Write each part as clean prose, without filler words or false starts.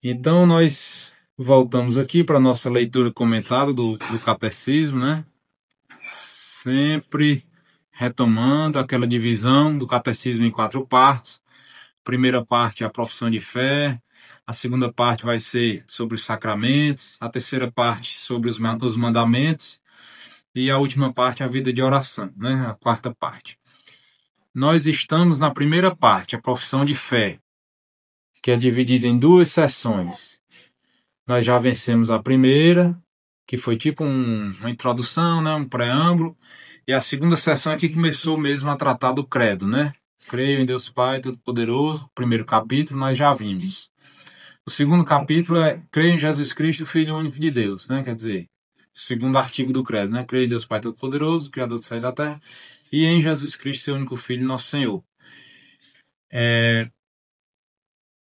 Então, nós voltamos aqui para a nossa leitura comentada do catecismo, né? Sempre retomando aquela divisão do catecismo em 4 partes. A primeira parte é a profissão de fé, a segunda parte vai ser sobre os sacramentos, a terceira parte sobre os mandamentos e a última parte a vida de oração, né? A quarta parte. Nós estamos na primeira parte, a profissão de fé, que é dividida em 2 sessões. Nós já vencemos a primeira, que foi tipo uma introdução, né, um preâmbulo, e a segunda sessão é que começou mesmo a tratar do credo, né? Creio em Deus Pai Todo-Poderoso, o primeiro capítulo nós já vimos. O segundo capítulo é Creio em Jesus Cristo, Filho único de Deus, né? Quer dizer, o segundo artigo do credo, né? Creio em Deus Pai Todo-Poderoso, Criador do céu e da terra, e em Jesus Cristo, seu único Filho, nosso Senhor.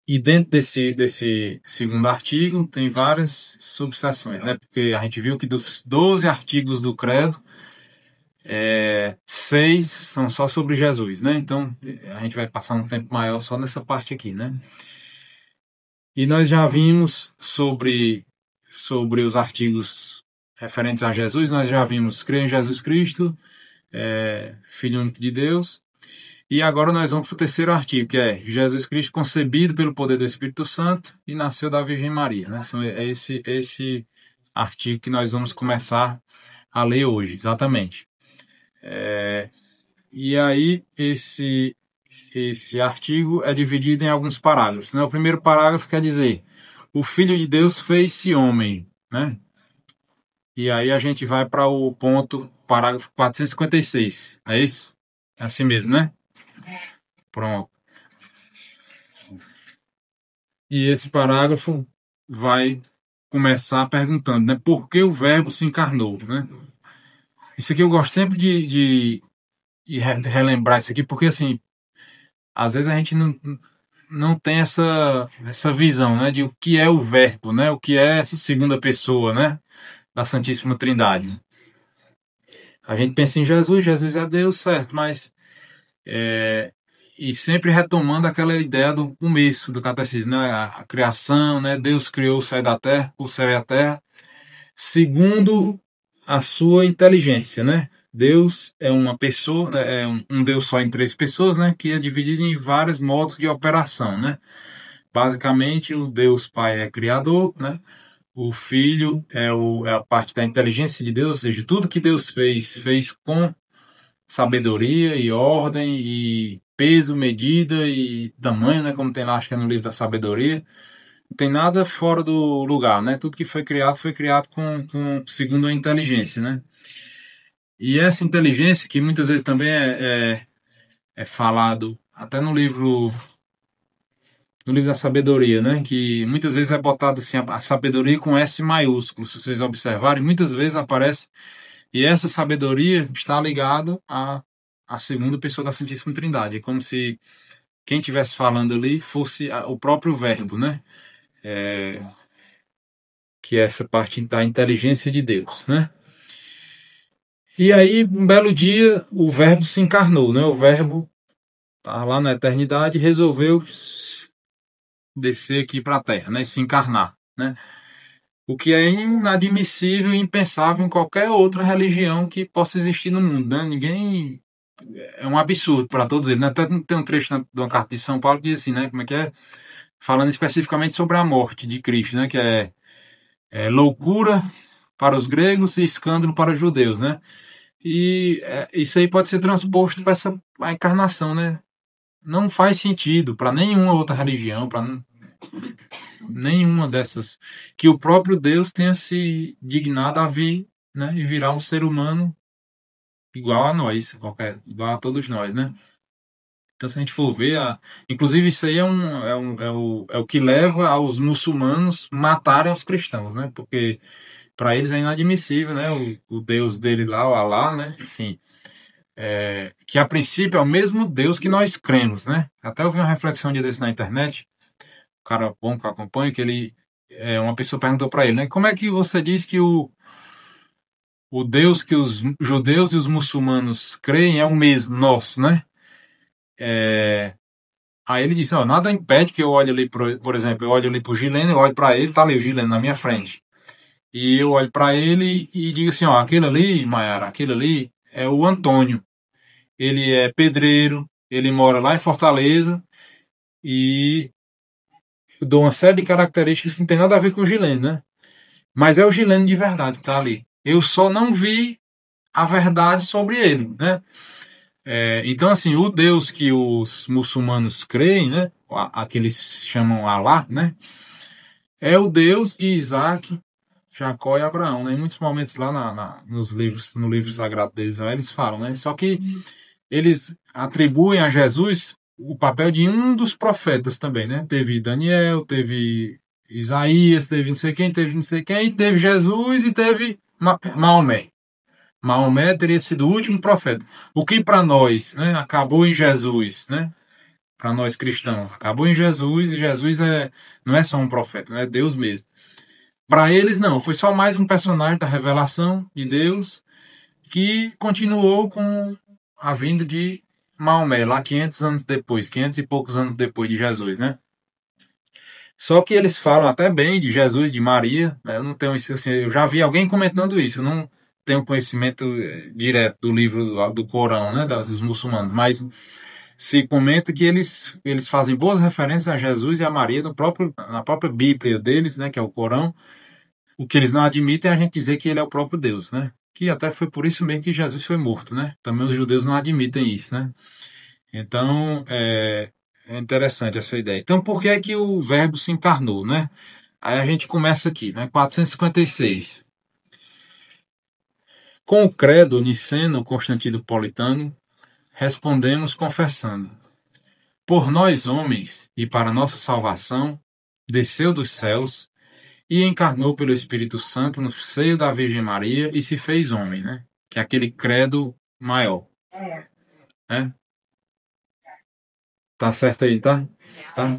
E dentro desse segundo artigo tem várias subseções, né? Porque a gente viu que dos 12 artigos do credo, 6 são só sobre Jesus, né? Então a gente vai passar um tempo maior só nessa parte aqui, né? E nós já vimos sobre os artigos referentes a Jesus, nós já vimos crer em Jesus Cristo, Filho único de Deus. E agora nós vamos para o terceiro artigo, que é Jesus Cristo concebido pelo poder do Espírito Santo e nasceu da Virgem Maria, né? É esse artigo que nós vamos começar a ler hoje, exatamente. E aí esse artigo é dividido em alguns parágrafos, né? O primeiro parágrafo quer dizer: o Filho de Deus fez-se homem, né? E aí a gente vai para o parágrafo 456. É isso? É assim mesmo, né? Pronto. E esse parágrafo vai começar perguntando, né? Por que o Verbo se encarnou, né? Isso aqui eu gosto sempre de relembrar isso aqui, porque assim, às vezes a gente não tem essa visão, né? De o que é o Verbo, né? O que é essa segunda pessoa, né? Da Santíssima Trindade. A gente pensa em Jesus, Jesus é Deus, certo, mas e sempre retomando aquela ideia do começo do catecismo, né? A criação, né? Deus criou o céu e a terra, segundo a sua inteligência, né? Deus é uma pessoa, é um Deus só em 3 pessoas, né? Que é dividido em vários modos de operação, né? Basicamente, o Deus Pai é criador, né? O Filho é a parte da inteligência de Deus, ou seja, tudo que Deus fez com sabedoria e ordem e peso, medida e tamanho, né? Como tem lá, acho que é no livro da sabedoria. Não tem nada fora do lugar, né? Tudo que foi criado segundo a inteligência, né? E essa inteligência, que muitas vezes também é falado até no livro da sabedoria, né? Que muitas vezes é botado assim a sabedoria com S maiúsculo, se vocês observarem, muitas vezes aparece. E essa sabedoria está ligada à segunda pessoa da Santíssima Trindade. É como se quem estivesse falando ali fosse o próprio Verbo, né? Que é essa parte da inteligência de Deus, né? E aí, um belo dia, o Verbo se encarnou, né? O Verbo tá lá na eternidade e resolveu descer aqui para a Terra, né? Se encarnar, né? O que é inadmissível e impensável em qualquer outra religião que possa existir no mundo, né? Ninguém é um absurdo para todos eles, né? Até tem um trecho de uma carta de São Paulo que diz assim, né? Como é que é? Falando especificamente sobre a morte de Cristo, né? Que é loucura para os gregos e escândalo para os judeus, né? E isso aí pode ser transposto para a encarnação, né? Não faz sentido para nenhuma outra religião, para nenhuma dessas, que o próprio Deus tenha se dignado a vir, né? E virar um ser humano igual a nós, igual a todos nós, né? Então, se a gente for ver, inclusive isso aí é o que leva aos muçulmanos matarem os cristãos, né? Porque para eles é inadmissível, né? O Deus dele lá, o Alá, né? Assim, que a princípio é o mesmo Deus que nós cremos, né? Até eu vi uma reflexão um dia desse na internet, o cara bom que eu acompanho, que uma pessoa perguntou para ele, né? Como é que você diz que o Deus que os judeus e os muçulmanos creem é o mesmo, nosso, né? Aí ele disse, ó, nada impede que eu olhe ali, por exemplo, eu olho ali pro Gileno, eu olho para ele, tá ali o Gileno na minha frente. E eu olho para ele e digo assim, ó, aquele ali, Maiara, aquele ali é o Antônio. Ele é pedreiro, ele mora lá em Fortaleza e eu dou uma série de características que não tem nada a ver com o Gileno, né? Mas é o Gileno de verdade que tá ali. Eu só não vi a verdade sobre ele, né? Então, assim, o Deus que os muçulmanos creem, né? Aqueles chamam Alá, né? É o Deus de Isaac, Jacó e Abraão, né? Em muitos momentos lá nos livros, no livro sagrado deles, eles falam, né? Só que eles atribuem a Jesus o papel de um dos profetas também, né? Teve Daniel, teve Isaías, teve não sei quem, teve não sei quem, e teve Jesus e teve Maomé. Maomé teria sido o último profeta. O que para nós, né, acabou em Jesus, né? Para nós cristãos, acabou em Jesus e Jesus não é só um profeta, né? É Deus mesmo. Para eles não, foi só mais um personagem da revelação de Deus que continuou com a vinda de Maomé, lá 500 anos depois, 500 e poucos anos depois de Jesus, né? Só que eles falam até bem de Jesus, de Maria, né? Eu não tenho isso assim, eu já vi alguém comentando isso, eu não tenho conhecimento direto do livro do Corão, né, dos muçulmanos, mas se comenta que eles fazem boas referências a Jesus e a Maria na própria Bíblia deles, né, que é o Corão. O que eles não admitem é a gente dizer que ele é o próprio Deus, né? Que até foi por isso mesmo que Jesus foi morto, né? Também os judeus não admitem isso, né? Então, é interessante essa ideia. Então, por que é que o verbo se encarnou, né? Aí a gente começa aqui, né? 456. Com o credo niceno-constantinopolitano, respondemos confessando: por nós homens e para nossa salvação, desceu dos céus e encarnou pelo Espírito Santo no seio da Virgem Maria e se fez homem, né? Que é aquele credo maior, né? Tá certo aí, tá? Tá.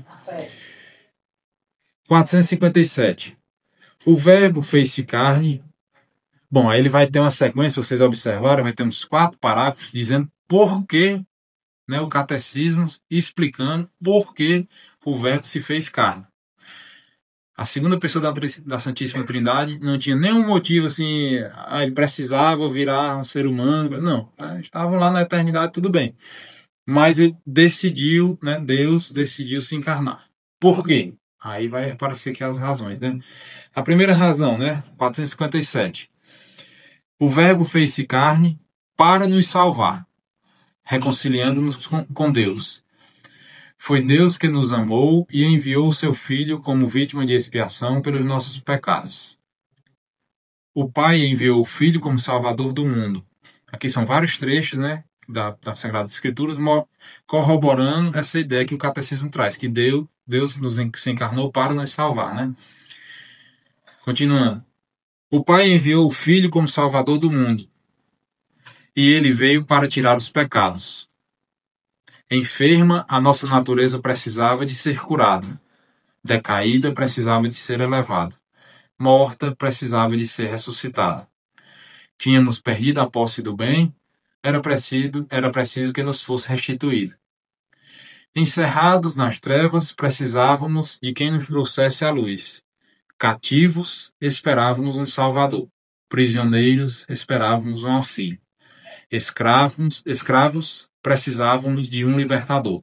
457. O verbo fez-se carne. Bom, aí ele vai ter uma sequência, vocês observaram, vai ter uns 4 parágrafos dizendo por que, né, o catecismo explicando por que o verbo se fez carne. A segunda pessoa da Santíssima Trindade não tinha nenhum motivo assim, ele precisava virar um ser humano. Não, né? Estavam lá na eternidade, tudo bem. Mas ele decidiu, né, Deus decidiu se encarnar. Por quê? Aí vai aparecer aqui as razões, né? A primeira razão, né, 457. O Verbo fez-se carne para nos salvar, reconciliando-nos com Deus. Foi Deus que nos amou e enviou o seu Filho como vítima de expiação pelos nossos pecados. O Pai enviou o Filho como Salvador do mundo. Aqui são vários trechos, né, das Sagradas Escrituras, corroborando essa ideia que o Catecismo traz, que Deus se encarnou para nos salvar, né? Continuando. O Pai enviou o Filho como Salvador do mundo, e ele veio para tirar os pecados. Enferma, a nossa natureza precisava de ser curada. Decaída, precisava de ser elevada. Morta, precisava de ser ressuscitada. Tínhamos perdido a posse do bem, era preciso que nos fosse restituído. Encerrados nas trevas, precisávamos de quem nos trouxesse a luz. Cativos, esperávamos um Salvador. Prisioneiros, esperávamos um auxílio. Escravos, precisávamos de um libertador.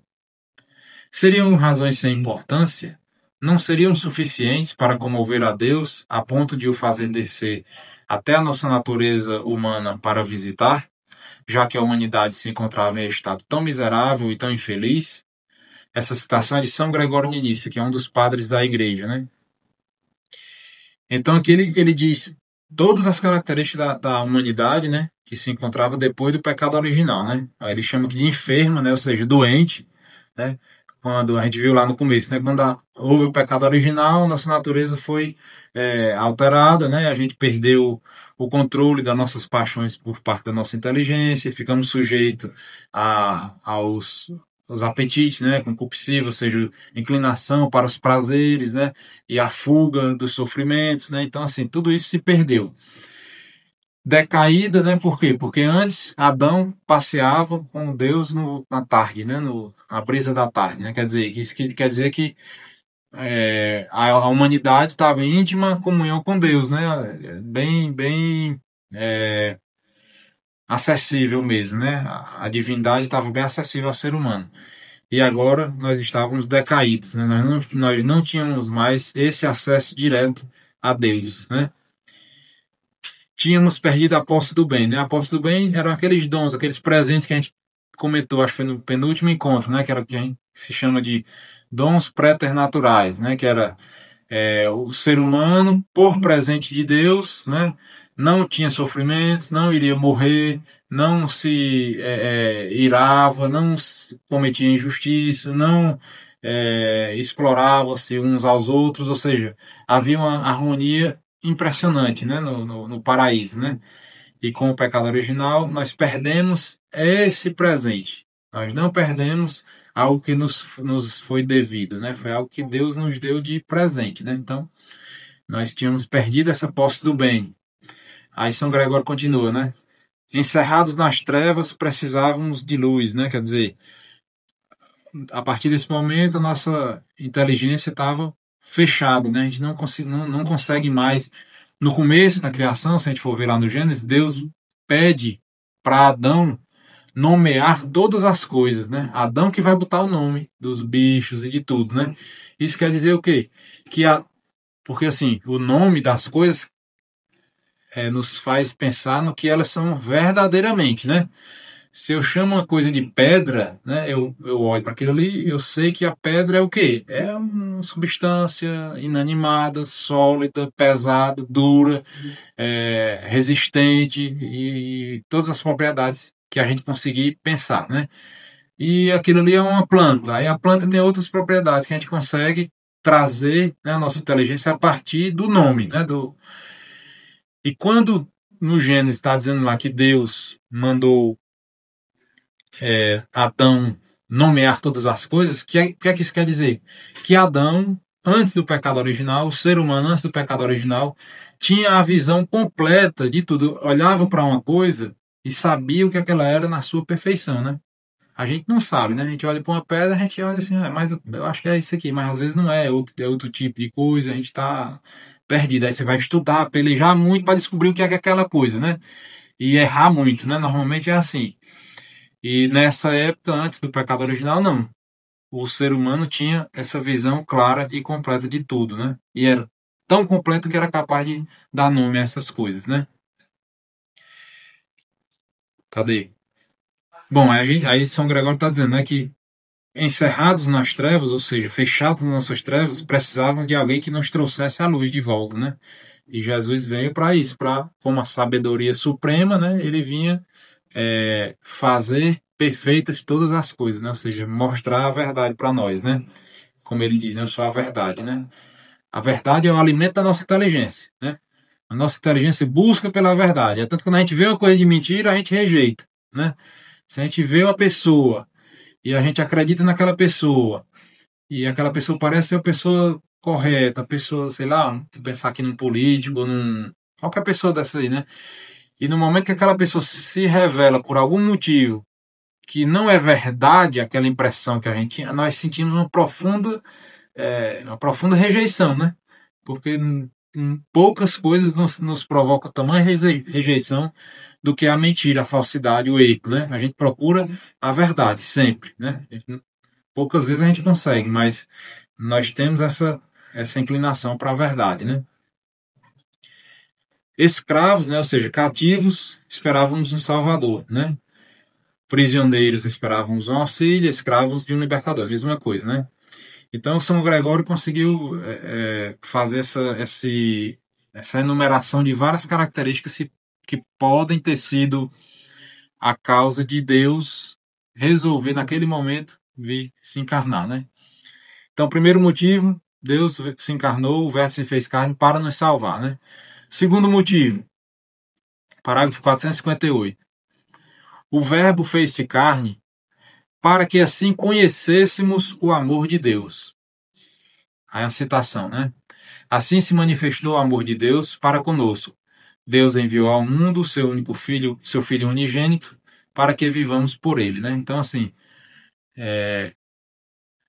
Seriam razões sem importância? Não seriam suficientes para comover a Deus a ponto de o fazer descer até a nossa natureza humana para visitar, já que a humanidade se encontrava em estado tão miserável e tão infeliz? Essa citação é de São Gregório de Nícia, que é um dos padres da igreja, né? Então aqui ele diz todas as características da humanidade, né, que se encontrava depois do pecado original, né? Aí ele chama de enferma, né, ou seja, doente, né? Quando a gente viu lá no começo, né, quando houve o pecado original, nossa natureza foi alterada, né? A gente perdeu o controle das nossas paixões por parte da nossa inteligência, ficamos sujeitos aos os apetites, né, concupiscível, ou seja, inclinação para os prazeres, né, e a fuga dos sofrimentos, né, então assim, tudo isso se perdeu. decaída, né? Por quê? Porque antes Adão passeava com Deus na tarde, né? Na brisa da tarde, né? Quer dizer, isso quer dizer que a humanidade estava em íntima comunhão com Deus, né? Bem acessível mesmo, né? A divindade estava bem acessível ao ser humano. E agora nós estávamos decaídos, né? Nós não tínhamos mais esse acesso direto a Deus, né? Tínhamos perdido a posse do bem, né? A posse do bem eram aqueles dons, aqueles presentes que a gente comentou, acho que foi no penúltimo encontro, né? Que era o que a gente se chama de dons préternaturais, né? Que era o ser humano, por presente de Deus, né? Não tinha sofrimentos, não iria morrer, não se irava, não cometia injustiça, não explorava-se uns aos outros, ou seja, havia uma harmonia impressionante, né, no paraíso, né? E com o pecado original, nós perdemos esse presente. Nós não perdemos algo que nos foi devido, né? Foi algo que Deus nos deu de presente, né? Então, nós tínhamos perdido essa posse do bem. Aí São Gregório continua, né? Encerrados nas trevas, precisávamos de luz, né? Quer dizer, a partir desse momento, a nossa inteligência estava fechada, né? A gente não consegue mais. No começo, na criação, se a gente for ver lá no Gênesis, Deus pede para Adão nomear todas as coisas, né? Adão que vai botar o nome dos bichos e de tudo, né? Isso quer dizer o quê? Porque assim, o nome das coisas nos faz pensar no que elas são verdadeiramente, né? Se eu chamo uma coisa de pedra, né? Eu olho para aquilo ali, eu sei que a pedra é o quê? É uma substância inanimada, sólida, pesada, dura, resistente e todas as propriedades que a gente conseguir pensar, né? E aquilo ali é uma planta. Aí a planta tem outras propriedades que a gente consegue trazer, né, a nossa inteligência a partir do nome, né? E quando no Gênesis está dizendo lá que Deus mandou Adão nomear todas as coisas, o que é que isso quer dizer? Que Adão, antes do pecado original, o ser humano antes do pecado original, tinha a visão completa de tudo. Olhava para uma coisa e sabia o que aquela era na sua perfeição, né? A gente não sabe, né? A gente olha para uma pedra, a gente olha assim, mas eu acho que é isso aqui, mas às vezes não é, é outro tipo de coisa, a gente está perdido. Aí você vai estudar, pelejar muito para descobrir o que é aquela coisa, né? E errar muito, né? Normalmente é assim. E nessa época, antes do pecado original, não. O ser humano tinha essa visão clara e completa de tudo, né? E era tão completa que era capaz de dar nome a essas coisas, né? Cadê? Bom, aí São Gregório está dizendo, né, que encerrados nas trevas, ou seja, fechados nas nossas trevas, precisavam de alguém que nos trouxesse a luz de volta, né? E Jesus veio para isso, para, como a sabedoria suprema, né? Ele vinha fazer perfeitas todas as coisas, né? Ou seja, mostrar a verdade para nós, né? Como ele diz, né? Eu sou a verdade, né? A verdade é o alimento da nossa inteligência, né? A nossa inteligência busca pela verdade. É tanto que quando a gente vê uma coisa de mentira, a gente rejeita, né? Se a gente vê uma pessoa e a gente acredita naquela pessoa e aquela pessoa parece ser a pessoa correta, a pessoa, sei lá, pensar aqui num político, qualquer pessoa dessa aí, né? E no momento que aquela pessoa se revela por algum motivo que não é verdade aquela impressão que a gente tinha, nós sentimos uma profunda rejeição, né? Porque poucas coisas nos provocam tamanha rejeição do que a mentira, a falsidade, o erro, né? A gente procura a verdade sempre, né? Poucas vezes a gente consegue, mas nós temos essa inclinação para a verdade, né? Escravos, né? Ou seja, cativos, esperávamos um salvador, né? Prisioneiros esperávamos um auxílio, escravos de um libertador, a mesma coisa, né? Então São Gregório conseguiu fazer essa enumeração de várias características que podem ter sido a causa de Deus resolver naquele momento vir se encarnar, né? Então, primeiro motivo, Deus se encarnou, o Verbo se fez carne para nos salvar, né? Segundo motivo, parágrafo 458. O Verbo fez-se carne para que assim conhecêssemos o amor de Deus. Aí a citação, né? Assim se manifestou o amor de Deus para conosco. Deus enviou ao mundo o seu único filho, seu filho unigênito, para que vivamos por ele, né? Então, assim,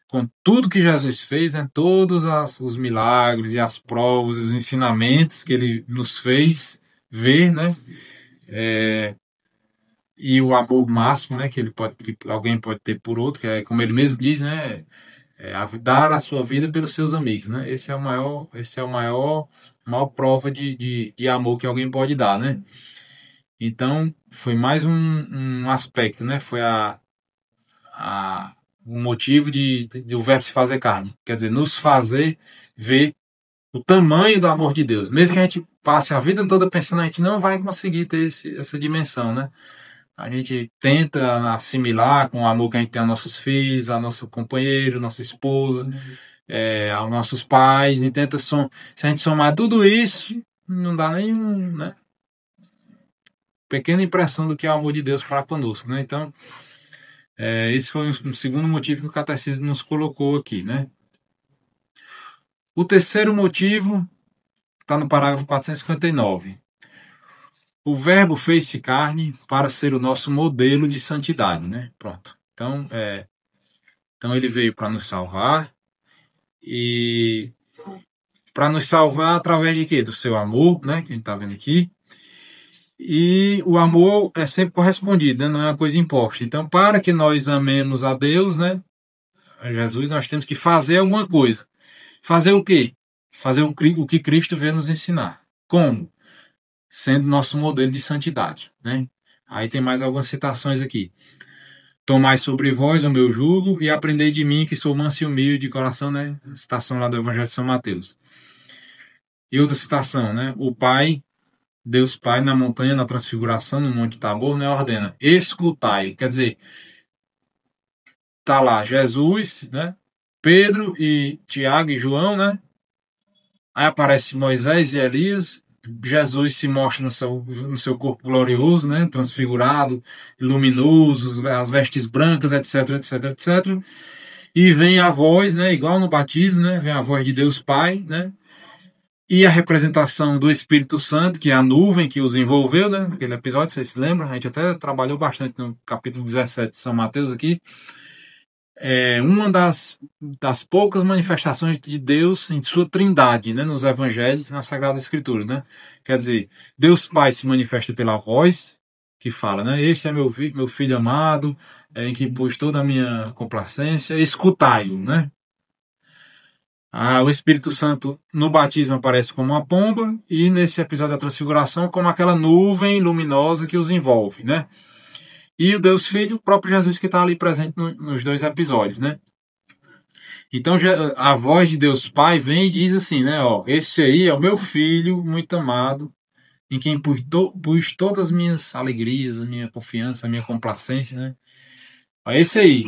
com tudo que Jesus fez, né? Todos os milagres e as provas, os ensinamentos que ele nos fez ver, né? E o amor máximo, né? Que alguém pode ter por outro, que é como ele mesmo diz, né? Dar a sua vida pelos seus amigos, né? Esse é o maior prova de amor que alguém pode dar, né? Então, foi mais um aspecto, né? Foi o motivo de o verbo se fazer carne. Quer dizer, nos fazer ver o tamanho do amor de Deus. Mesmo que a gente passe a vida toda pensando, a gente não vai conseguir ter essa dimensão, né? A gente tenta assimilar com o amor que a gente tem aos nossos filhos, ao nosso companheiro, nossa esposa, aos nossos pais, e tenta se a gente somar tudo isso, não dá nem né, pequena impressão do que é o amor de Deus para conosco, né? Então, esse foi um segundo motivo que o catecismo nos colocou aqui, né? O terceiro motivo está no parágrafo 459. O verbo fez-se carne para ser o nosso modelo de santidade, né? Pronto. Então ele veio para nos salvar e para nos salvar através de quê? Do seu amor, né? Que a gente está vendo aqui. E o amor é sempre correspondido, né? Não é uma coisa imposta. Então, para que nós amemos a Deus, né? A Jesus, nós temos que fazer alguma coisa. Fazer o quê? Fazer o que Cristo veio nos ensinar. Como? Sendo nosso modelo de santidade, né? Aí tem mais algumas citações aqui. Tomai sobre vós o meu jugo e aprendei de mim que sou manso e humilde de coração, né? Citação lá do Evangelho de São Mateus. E outra citação, né? O Pai, Deus Pai, na montanha, na transfiguração, no Monte Tabor, né? Ordena, escutai. Quer dizer, tá lá Jesus, né? Pedro e Tiago e João, né? Aí aparece Moisés e Elias. Jesus se mostra no seu corpo glorioso, né? Transfigurado, luminoso, as vestes brancas, etc, etc, etc. E vem a voz, né? Igual no batismo, né? Vem a voz de Deus Pai, né? E a representação do Espírito Santo, que é a nuvem que os envolveu, né? Naquele episódio, vocês se lembram? A gente até trabalhou bastante no capítulo 17 de São Mateus aqui. Uma das poucas manifestações de Deus em sua trindade, né, nos evangelhos e na Sagrada Escritura, né? Quer dizer, Deus Pai se manifesta pela voz que fala, né? Este é meu filho amado, em que pus toda a minha complacência, escutai-o, né? O Espírito Santo no batismo aparece como uma pomba e nesse episódio da transfiguração como aquela nuvem luminosa que os envolve, né? E o Deus Filho, o próprio Jesus que está ali presente nos dois episódios, né? Então a voz de Deus Pai vem e diz assim, né? Ó, esse aí é o meu filho muito amado, em quem pus todas as minhas alegrias, a minha confiança, a minha complacência, né? Ó, esse aí.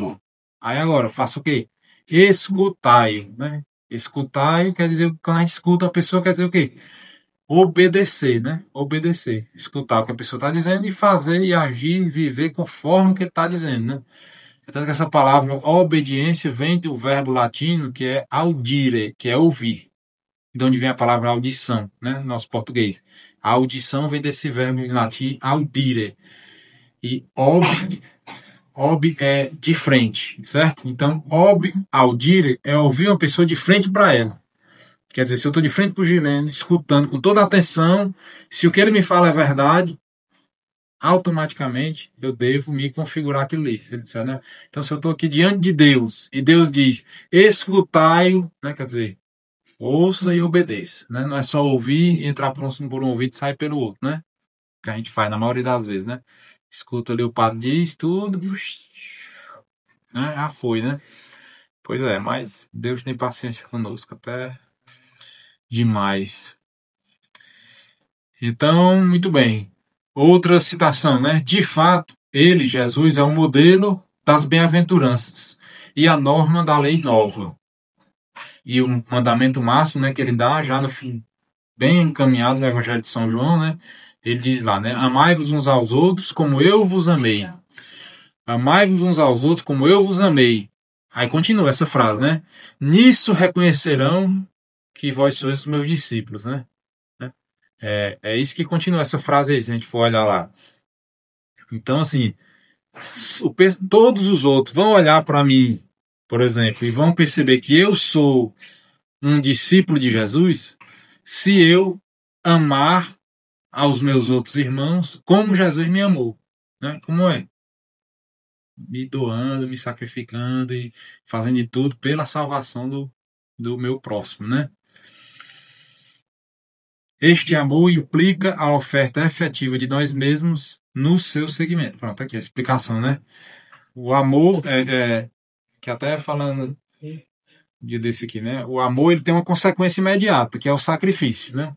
Aí agora, faça o quê? Escutai-o, né? Escutai quer dizer, quando a gente escuta a pessoa, quer dizer o quê? Obedecer, né? Obedecer. Escutar o que a pessoa está dizendo e fazer e agir e viver conforme o que ele está dizendo, né? Então, essa palavra obediência vem do verbo latino que é audire, que é ouvir. De onde vem a palavra audição, né? No nosso português. A audição vem desse verbo em latim audire. E ob é de frente, certo? Então, audire é ouvir uma pessoa de frente para ela. Quer dizer, se eu estou de frente para o Gilene, escutando com toda a atenção, se o que ele me fala é verdade, automaticamente eu devo me configurar aquilo ali. Ele disse, né? Então, se eu estou aqui diante de Deus e Deus diz, escutai-o, né? Quer dizer, ouça e obedeça. Né? Não é só ouvir, entrar por um ouvido e sair pelo outro, né? Que a gente faz na maioria das vezes, né? Escuta ali o padre diz tudo, né? Já foi, né? Pois é, mas Deus tem paciência conosco até demais. Então, muito bem. Outra citação, né? De fato, ele, Jesus, é o modelo das bem-aventuranças e a norma da lei nova. E o mandamento máximo, né, que ele dá já no fim, bem encaminhado no Evangelho de São João, né? Ele diz lá, né? Amai-vos uns aos outros como eu vos amei. Amai-vos uns aos outros como eu vos amei. Aí continua essa frase, né? Nisso reconhecerão que vós sois os meus discípulos, né? É isso que continua essa frase aí, se a gente for olhar lá. Então, assim, todos os outros vão olhar para mim, por exemplo, e vão perceber que eu sou um discípulo de Jesus se eu amar aos meus outros irmãos como Jesus me amou, né? Como é? Me doando, me sacrificando e fazendo de tudo pela salvação do meu próximo, né? Este amor implica a oferta efetiva de nós mesmos no seu segmento. Pronto, aqui a explicação, né? O amor, que até falando dia desse aqui, né? O amor ele tem uma consequência imediata, que é o sacrifício, né?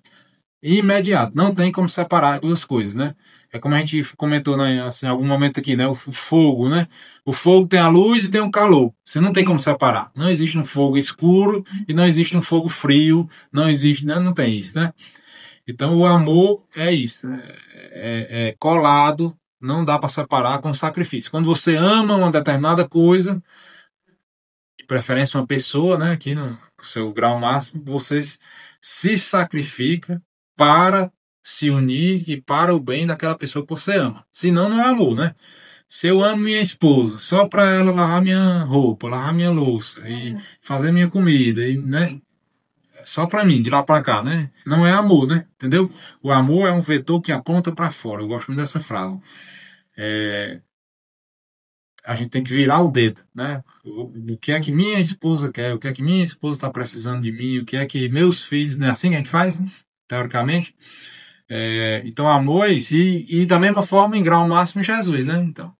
Imediato, não tem como separar duas coisas, né? É como a gente comentou, né, assim, em algum momento aqui, né? O fogo, né? O fogo tem a luz e tem o calor. Você não tem como separar. Não existe um fogo escuro e não existe um fogo frio. Não existe, né? Não tem isso, né? Então o amor é isso, é colado, não dá para separar com sacrifício. Quando você ama uma determinada coisa, de preferência uma pessoa, né, aqui no seu grau máximo, você se sacrifica para se unir e para o bem daquela pessoa que você ama. Senão não é amor, né? Se eu amo minha esposa só para ela lavar minha roupa, lavar minha louça e fazer minha comida, e, né? Só para mim, de lá para cá, né? Não é amor, né? Entendeu? O amor é um vetor que aponta para fora. Eu gosto muito dessa frase. A gente tem que virar o dedo, né? O que é que minha esposa quer? O que é que minha esposa está precisando de mim? O que é que meus filhos, né? Assim que a gente faz, né? Teoricamente. Então, amor é isso. E da mesma forma, em grau máximo, Jesus, né? Então,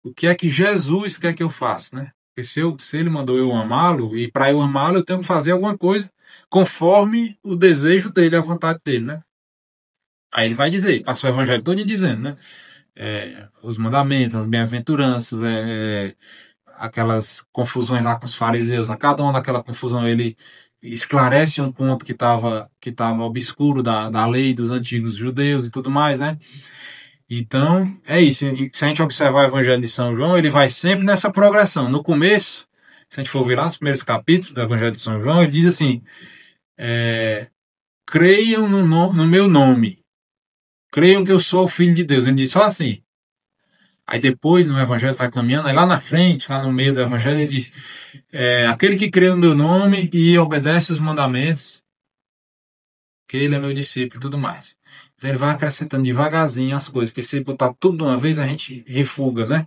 o que é que Jesus quer que eu faça, né? Porque se ele mandou eu amá-lo, e para eu amá-lo, eu tenho que fazer alguma coisa conforme o desejo dele, a vontade dele, né? Aí ele vai dizer, passa o evangelho todo dizendo, né? Os mandamentos, as bem-aventuranças, aquelas confusões lá com os fariseus, a cada uma daquela confusão ele esclarece um ponto que tava obscuro da lei dos antigos judeus e tudo mais, né? Então, é isso. E se a gente observar o Evangelho de São João, ele vai sempre nessa progressão. No começo, se a gente for ver lá os primeiros capítulos do Evangelho de São João, ele diz assim, creiam no meu nome, creiam que eu sou o Filho de Deus. Ele diz só assim. Aí depois, no Evangelho, vai caminhando, aí lá na frente, lá no meio do Evangelho, ele diz, aquele que crê no meu nome e obedece os mandamentos, que ele é meu discípulo e tudo mais. Então ele vai acrescentando devagarzinho as coisas, porque se botar tudo de uma vez, a gente refuga, né?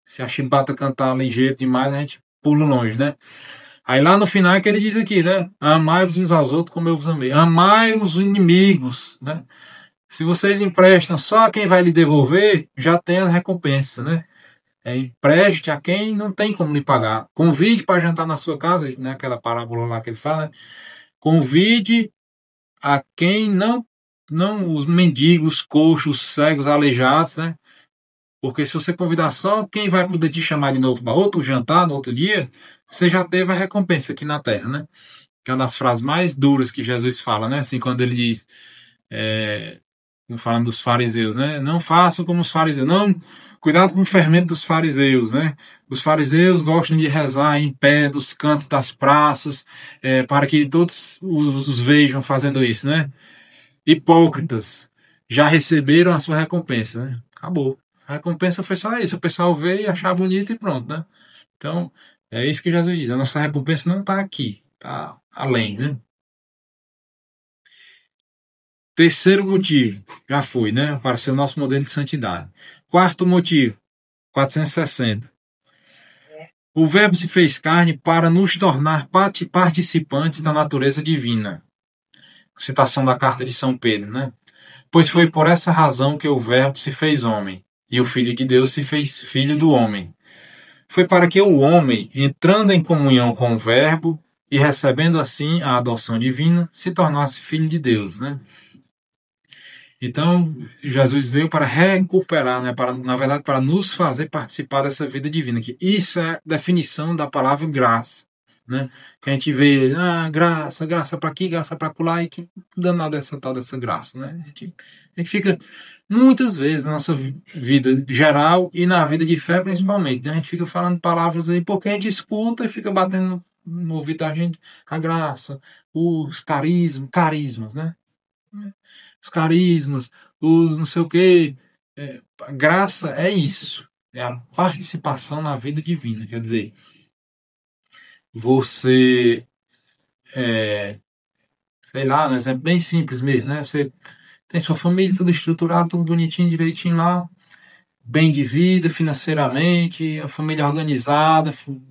Se a chibata cantar ligeiro demais, a gente pula longe, né? Aí lá no final é que ele diz aqui, né? Amai-vos uns aos outros como eu vos amei. Amai os inimigos, né? Se vocês emprestam só a quem vai lhe devolver, já tem a recompensa, né? Empreste a quem não tem como lhe pagar. Convide para jantar na sua casa, né? Aquela parábola lá que ele fala, né? Convide a quem não os mendigos, coxos, cegos, aleijados, né? Porque se você convidar só quem vai poder te chamar de novo para outro jantar, no outro dia, você já teve a recompensa aqui na terra, né? Que é uma das frases mais duras que Jesus fala, né? Assim, quando ele diz, falando dos fariseus, né? Não façam como os fariseus, não, cuidado com o fermento dos fariseus, né? Os fariseus gostam de rezar em pé dos cantos das praças, para que todos os vejam fazendo isso, né? Hipócritas, já receberam a sua recompensa, né? Acabou. A recompensa foi só isso, o pessoal veio e achar bonito e pronto, né? Então, é isso que Jesus diz, a nossa recompensa não está aqui, está além, né? Terceiro motivo, já foi, né? Para ser o nosso modelo de santidade. Quarto motivo, 460. O Verbo se fez carne para nos tornar participantes da natureza divina. Citação da carta de São Pedro, né? Pois foi por essa razão que o Verbo se fez homem, e o Filho de Deus se fez filho do homem. Foi para que o homem, entrando em comunhão com o Verbo e recebendo assim a adoção divina, se tornasse filho de Deus, né? Então, Jesus veio para recuperar, né? Na verdade, para nos fazer participar dessa vida divina. Que isso é a definição da palavra graça, né? Que a gente vê, graça, graça para aqui, graça para lá, e que danado é essa tal dessa graça, né? A gente fica, muitas vezes, na nossa vida geral e na vida de fé principalmente, né? A gente fica falando palavras aí, porque a gente escuta e fica batendo no ouvido da gente a graça, os carismas, né? Os carismas, os não sei o quê. A graça é isso. É a participação na vida divina. Quer dizer, você, sei lá, um exemplo bem simples mesmo, né? Você tem sua família tudo estruturado, tudo bonitinho, direitinho lá, bem de vida financeiramente, a família organizada, o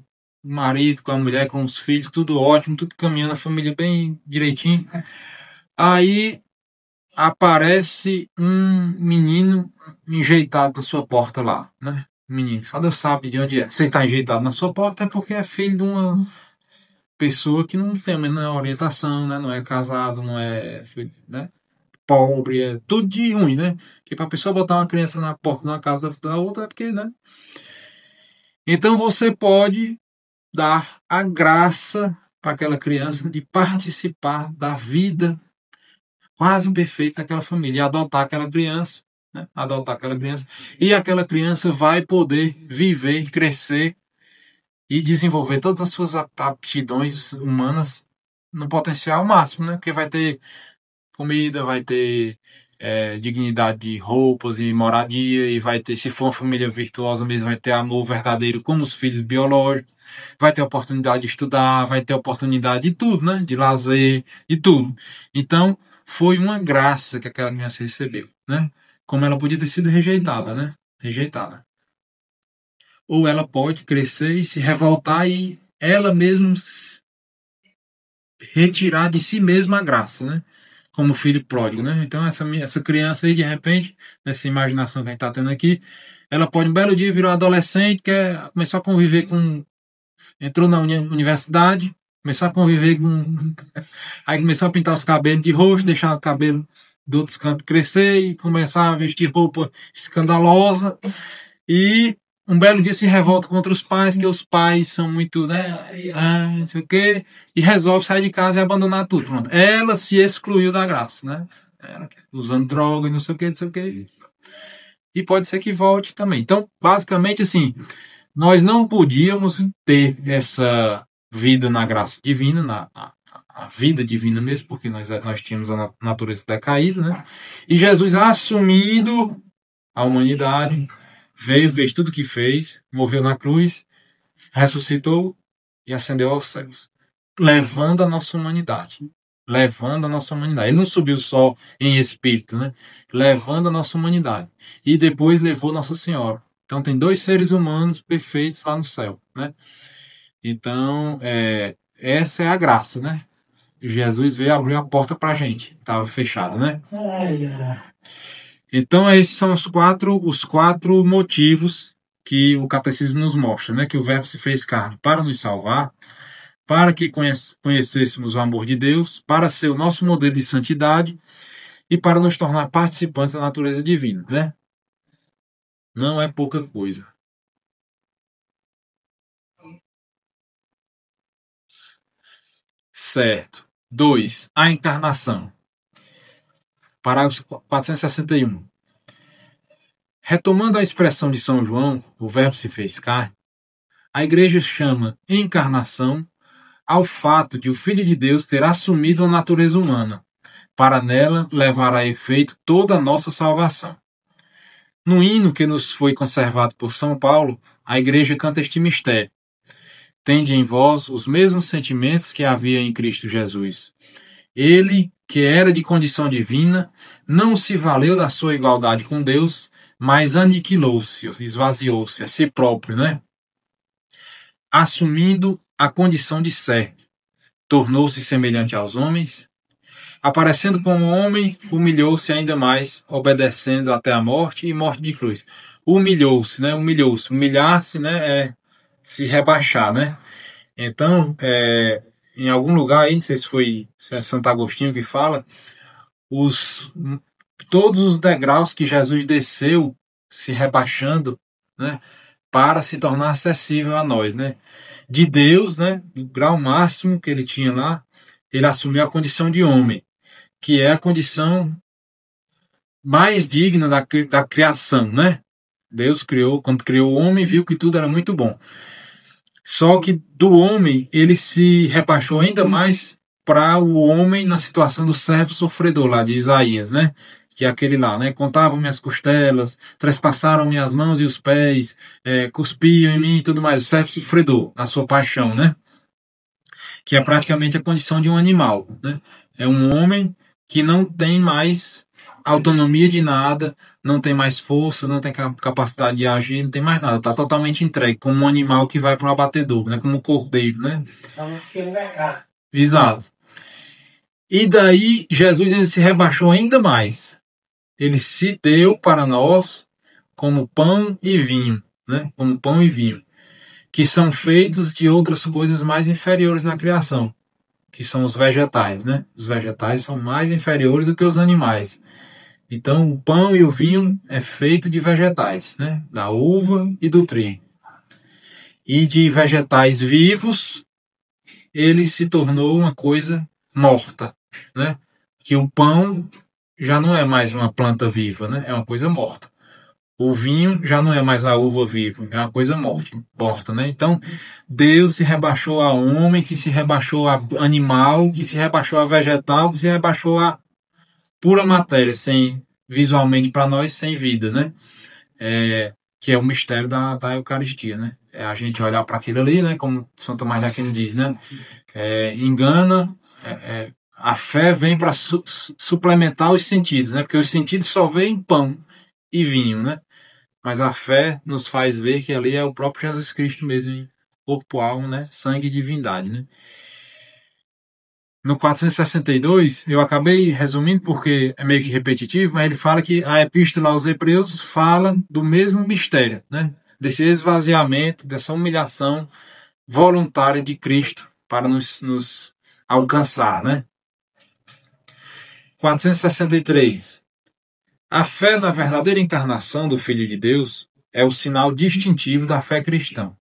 marido com a mulher, com os filhos, tudo ótimo, tudo caminhando, a família bem direitinho. Aí aparece um menino enjeitado na sua porta lá, né? Menino, só Deus sabe de onde é. Se ele está enjeitado na sua porta é porque é filho de uma pessoa que não tem a menor orientação, né? Não é casado, não é filho, né? Pobre, é tudo de ruim, né? Que para a pessoa botar uma criança na porta de uma casa da outra é porque, né? Então você pode dar a graça para aquela criança de participar da vida quase perfeita daquela família, e adotar aquela criança, né? Adotar aquela criança, e aquela criança vai poder viver, crescer e desenvolver todas as suas aptidões humanas no potencial máximo, né? Porque vai ter comida, vai ter dignidade de roupas e moradia, e vai ter, se for uma família virtuosa mesmo, vai ter amor verdadeiro como os filhos biológicos, vai ter oportunidade de estudar, vai ter oportunidade de tudo, né? De lazer, de tudo. Então, foi uma graça que aquela criança recebeu, né? Como ela podia ter sido rejeitada, né? Rejeitada. Ou ela pode crescer e se revoltar e ela mesma retirar de si mesma a graça, né? Como filho pródigo, né? Então essa criança aí, de repente, nessa imaginação que a gente está tendo aqui, ela pode um belo dia virar adolescente, quer começar a conviver com... Entrou na universidade, começou a conviver com... Aí começou a pintar os cabelos de roxo, deixar o cabelo de outros cantos crescer e começar a vestir roupa escandalosa. E um belo dia se revolta contra os pais, que os pais são muito, né? Não sei o quê, e resolve sair de casa e abandonar tudo. Pronto. Ela se excluiu da graça, né? Ela usando droga e não sei o quê, não sei o quê. E pode ser que volte também. Então, basicamente, assim, nós não podíamos ter essa vida na graça divina, a vida divina mesmo, porque nós tínhamos a natureza decaída, né? E Jesus assumindo a humanidade, veio, fez tudo o que fez, morreu na cruz, ressuscitou e ascendeu aos céus, levando a nossa humanidade. Levando a nossa humanidade. Ele não subiu só em espírito, né? Levando a nossa humanidade. E depois levou Nossa Senhora. Então tem dois seres humanos perfeitos lá no céu, né? Então, essa é a graça, né? Jesus veio abrir a porta para a gente. Estava fechada, né? Então, esses são os quatro motivos que o catecismo nos mostra, né? Que o Verbo se fez carne para nos salvar, para que conhecêssemos o amor de Deus, para ser o nosso modelo de santidade e para nos tornar participantes da natureza divina, né? Não é pouca coisa. Certo. 2. A encarnação. Parágrafo 461. Retomando a expressão de São João, o Verbo se fez carne, a Igreja chama encarnação ao fato de o Filho de Deus ter assumido a natureza humana, para nela levar a efeito toda a nossa salvação. No hino que nos foi conservado por São Paulo, a Igreja canta este mistério. Tende em vós os mesmos sentimentos que havia em Cristo Jesus. Ele, que era de condição divina, não se valeu da sua igualdade com Deus, mas aniquilou-se, esvaziou-se a si próprio, né? Assumindo a condição de servo, tornou-se semelhante aos homens, aparecendo como homem, humilhou-se ainda mais, obedecendo até a morte e morte de cruz. Humilhou-se, né? Humilhou-se. Humilhar-se, né? É se rebaixar, né? Então, em algum lugar aí, não sei se é Santo Agostinho que fala, todos os degraus que Jesus desceu, se rebaixando, né? Para se tornar acessível a nós, né? De Deus, né? O grau máximo que ele tinha lá, ele assumiu a condição de homem, que é a condição mais digna da criação, né? Deus criou, quando criou o homem, viu que tudo era muito bom. Só que do homem, ele se rebaixou ainda mais para o homem na situação do servo sofredor lá de Isaías, né? Que é aquele lá, né? Contavam minhas costelas, trespassaram minhas mãos e os pés, cuspiam em mim e tudo mais. O servo sofredor, na sua paixão, né? Que é praticamente a condição de um animal, né? É um homem que não tem mais autonomia de nada, não tem mais força, não tem capacidade de agir, não tem mais nada. Está totalmente entregue, como um animal que vai para o abatedor, né? Como um cordeiro, né? Exato. E daí Jesus ele se rebaixou ainda mais. Ele se deu para nós como pão e vinho, né? Como pão e vinho, que são feitos de outras coisas mais inferiores na criação, que são os vegetais, né? Os vegetais são mais inferiores do que os animais. Então, o pão e o vinho é feito de vegetais, né? Da uva e do trigo. E de vegetais vivos, ele se tornou uma coisa morta, né? Que o pão já não é mais uma planta viva, né? É uma coisa morta. O vinho já não é mais a uva viva, é uma coisa morta, né? Então, Deus se rebaixou a homem, que se rebaixou a animal, que se rebaixou a vegetal, que se rebaixou a pura matéria, sem visualmente para nós, sem vida, né? Que é o mistério da Eucaristia, né? É a gente olhar para aquilo ali, né? Como São Tomás de Aquino diz, né? A fé vem para suplementar os sentidos, né? Porque os sentidos só veem pão e vinho, né? Mas a fé nos faz ver que ali é o próprio Jesus Cristo mesmo, em corpo, alma, né? Sangue e divindade, né? No 462, eu acabei resumindo porque é meio que repetitivo, mas ele fala que a Epístola aos Hebreus fala do mesmo mistério, né? Desse esvaziamento, dessa humilhação voluntária de Cristo para nos alcançar, né? 463. A fé na verdadeira encarnação do Filho de Deus é o sinal distintivo da fé cristã.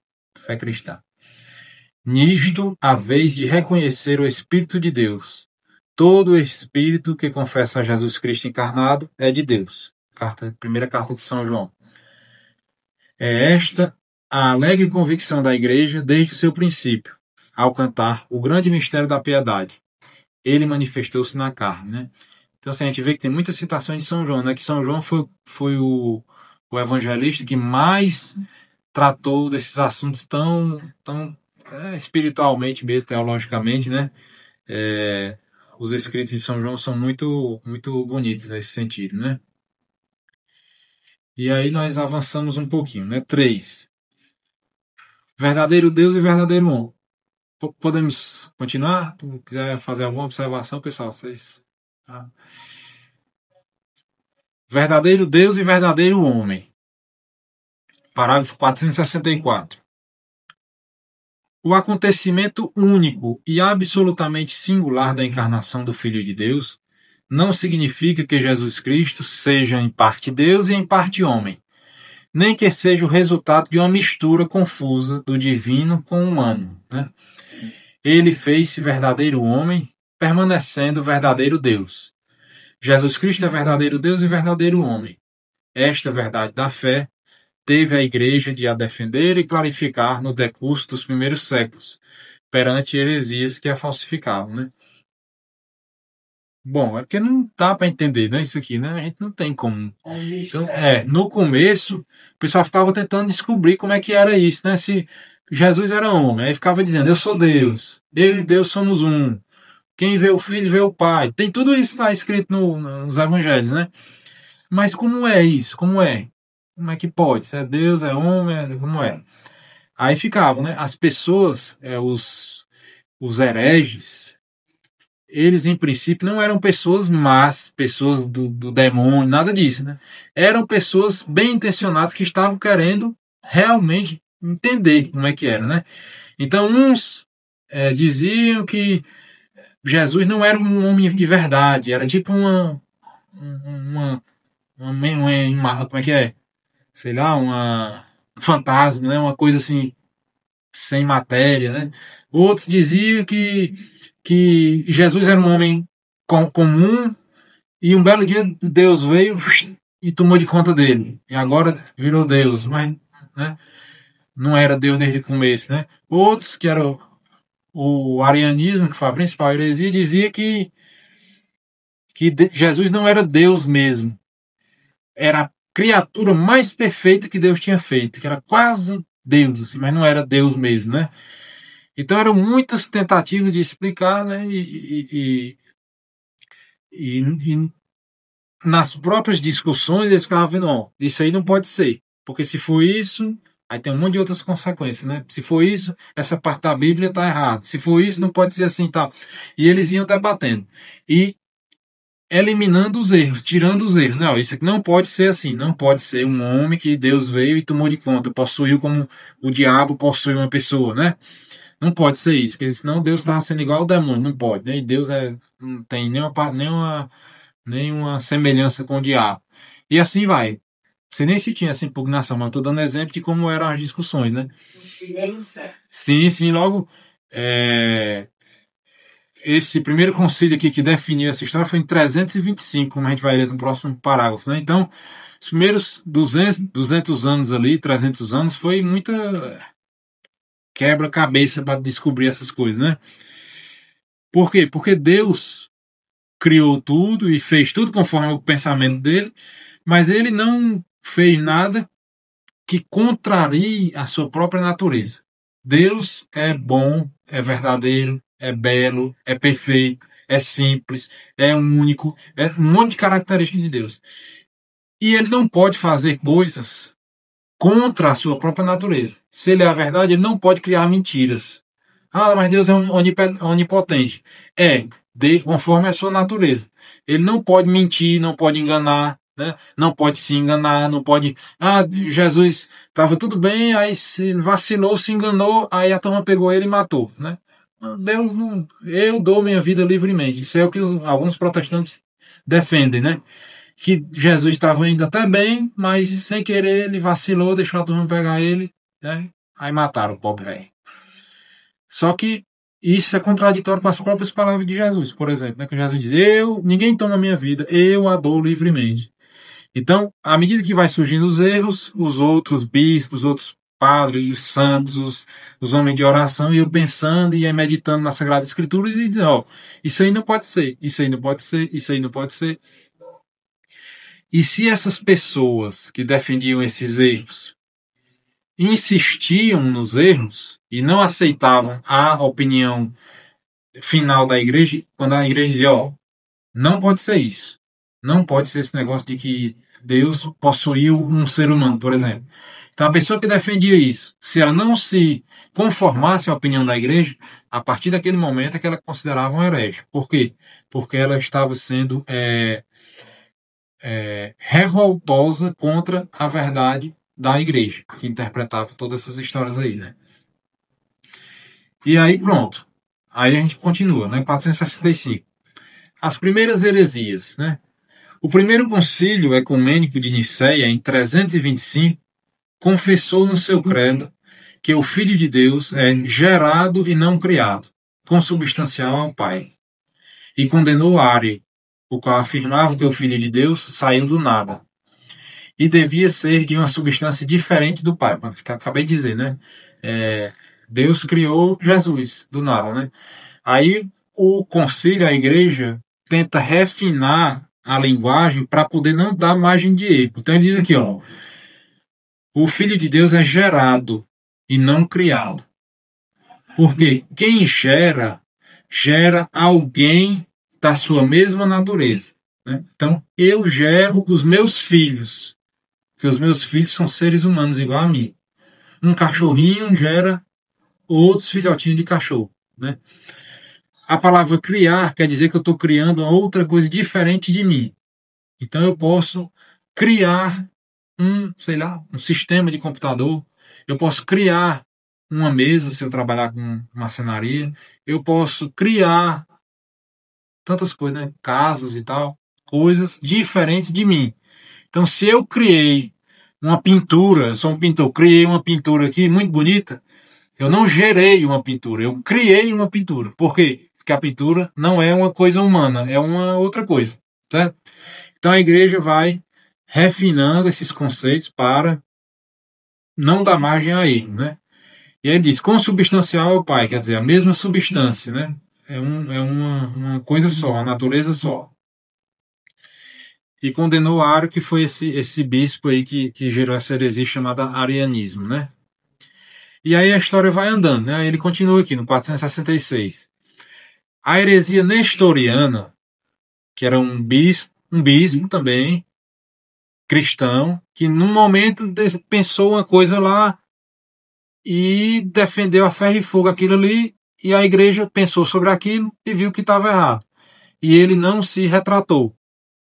Nisto, a vez de reconhecer o Espírito de Deus. Todo espírito que confessa a Jesus Cristo encarnado é de Deus. Primeira carta de São João. É esta a alegre convicção da Igreja desde o seu princípio, ao cantar o grande mistério da piedade. Ele manifestou-se na carne, né? Então, assim, a gente vê que tem muitas citações de São João, né? Que São João foi o evangelista que mais tratou desses assuntos tão espiritualmente mesmo, teologicamente, né? Os escritos de São João são muito, muito bonitos nesse sentido, né? E aí nós avançamos um pouquinho, né? 3. Verdadeiro Deus e verdadeiro homem. Podemos continuar? Se quiser fazer alguma observação, pessoal, vocês... Tá? Verdadeiro Deus e verdadeiro homem. Parágrafo 464. O acontecimento único e absolutamente singular da encarnação do Filho de Deus não significa que Jesus Cristo seja em parte Deus e em parte homem, nem que seja o resultado de uma mistura confusa do divino com o humano, né? Ele fez-se verdadeiro homem, permanecendo verdadeiro Deus. Jesus Cristo é verdadeiro Deus e verdadeiro homem. Esta verdade da fé teve a Igreja de a defender e clarificar no decurso dos primeiros séculos, perante heresias que a falsificavam, né? Bom, é porque não dá para entender, né, isso aqui, né? A gente não tem como. Então, no começo, o pessoal ficava tentando descobrir como é que era isso, né? Se Jesus era homem, aí ficava dizendo, eu sou Deus, eu e Deus somos um. Quem vê o Filho, vê o Pai. Tem tudo isso lá escrito nos Evangelhos, né? Mas como é isso? Como é? Como é que pode? Se é Deus, é homem, como é? Aí ficavam, né? As pessoas, os hereges, eles em princípio não eram pessoas más, pessoas do demônio, nada disso, né? Eram pessoas bem intencionadas que estavam querendo realmente entender como é que era, né? Então uns diziam que Jesus não era um homem de verdade, era tipo uma como é que é? Sei lá, um fantasma, né? Uma coisa assim, sem matéria, né? Outros diziam que Jesus era um homem comum e um belo dia Deus veio e tomou de conta dele. E agora virou Deus, mas, né? Não era Deus desde o começo, né? Outros que eram o arianismo, que foi a principal heresia, dizia que Jesus não era Deus mesmo. Era a criatura mais perfeita que Deus tinha feito, que era quase Deus, assim, mas não era Deus mesmo, né? Então eram muitas tentativas de explicar, né? E nas próprias discussões eles ficavam vendo, ó, isso aí não pode ser, porque se for isso, aí tem um monte de outras consequências, né? Se for isso, essa parte da Bíblia está errada. Se for isso, não pode ser assim, tal. E eles iam debatendo e eliminando os erros, tirando os erros. Não, isso aqui não pode ser assim. Não pode ser um homem que Deus veio e tomou de conta, possuiu como o diabo possui uma pessoa, né? Não pode ser isso, porque senão Deus estava sendo igual ao demônio. Não pode, né? E Deus não tem nenhuma semelhança com o diabo. E assim vai. Você nem se tinha essa impugnação, mas eu estou dando exemplo de como eram as discussões, né? Sim, sim, logo. Esse primeiro concílio aqui que definiu essa história foi em 325, como a gente vai ler no próximo parágrafo, né? Então, os primeiros 200 anos ali, 300 anos, foi muita quebra-cabeça para descobrir essas coisas, né? Por quê? Porque Deus criou tudo e fez tudo conforme o pensamento dele, mas ele não fez nada que contrarie a sua própria natureza. Deus é bom, é verdadeiro, é belo, é perfeito, é simples, é único, é um monte de características de Deus. E ele não pode fazer coisas contra a sua própria natureza. Se ele é a verdade, ele não pode criar mentiras. Ah, mas Deus é onipotente. Conforme a sua natureza. Ele não pode mentir, não pode enganar, né? Não pode se enganar, não pode. Ah, Jesus estava tudo bem, aí se vacilou, se enganou, aí a turma pegou ele e matou, né? Deus não. Eu dou minha vida livremente. Isso é o que alguns protestantes defendem, né? Que Jesus estava indo até bem, mas sem querer ele vacilou, deixou a turma pegar ele, né? Aí mataram o pobre velho. Só que isso é contraditório com as próprias palavras de Jesus, por exemplo, né? Que Jesus diz: ninguém toma a minha vida, eu a dou livremente. Então, à medida que vai surgindo os erros, os outros bispos, os outros padres, os santos, os homens de oração, iam pensando e meditando na Sagrada Escritura e dizendo: ó, isso aí não pode ser, isso aí não pode ser, isso aí não pode ser. E se essas pessoas que defendiam esses erros insistiam nos erros e não aceitavam a opinião final da igreja, quando a igreja dizia, ó, não pode ser isso. Não pode ser esse negócio de que Deus possuiu um ser humano, por exemplo. Então a pessoa que defendia isso, se ela não se conformasse à opinião da igreja, a partir daquele momento é que ela considerava um herege. Por quê? Porque ela estava sendo revoltosa contra a verdade da igreja, que interpretava todas essas histórias aí, né? E aí pronto. Aí a gente continua, né? 465. As primeiras heresias, né? O primeiro concílio ecumênico de Nicéia, em 325, confessou no seu credo que o Filho de Deus é gerado e não criado, consubstancial ao Pai. E condenou Ário, o qual afirmava que o Filho de Deus saiu do nada e devia ser de uma substância diferente do Pai. Acabei de dizer, né? Deus criou Jesus do nada, né? Aí o concílio, a igreja, tenta refinar a linguagem para poder não dar margem de erro. Então ele diz aqui, ó, o Filho de Deus é gerado e não criado. Porque quem gera alguém da sua mesma natureza, né? Então eu gero os meus filhos, porque os meus filhos são seres humanos igual a mim. Um cachorrinho gera outros filhotinhos de cachorro, né? A palavra criar quer dizer que eu estou criando uma outra coisa diferente de mim. Então eu posso criar um sistema de computador. Eu posso criar uma mesa se eu trabalhar com marcenaria. Eu posso criar tantas coisas, né? Casas e tal, coisas diferentes de mim. Então se eu criei uma pintura, eu sou um pintor, criei uma pintura aqui muito bonita, eu não gerei uma pintura, eu criei uma pintura. Por quê? Porque a pintura não é uma coisa humana, é uma outra coisa, certo? Então a igreja vai refinando esses conceitos para não dar margem a erro, né? E aí ele diz, consubstancial ao Pai, quer dizer, a mesma substância, né? É uma coisa só, a natureza só. E condenou Ário, que foi esse bispo aí que gerou essa heresia chamada arianismo, né? E aí a história vai andando, né? Ele continua aqui no 466. A heresia nestoriana, que era um bispo também, cristão, que num momento pensou uma coisa lá e defendeu a ferro e fogo aquilo ali, e a igreja pensou sobre aquilo e viu que estava errado. E ele não se retratou.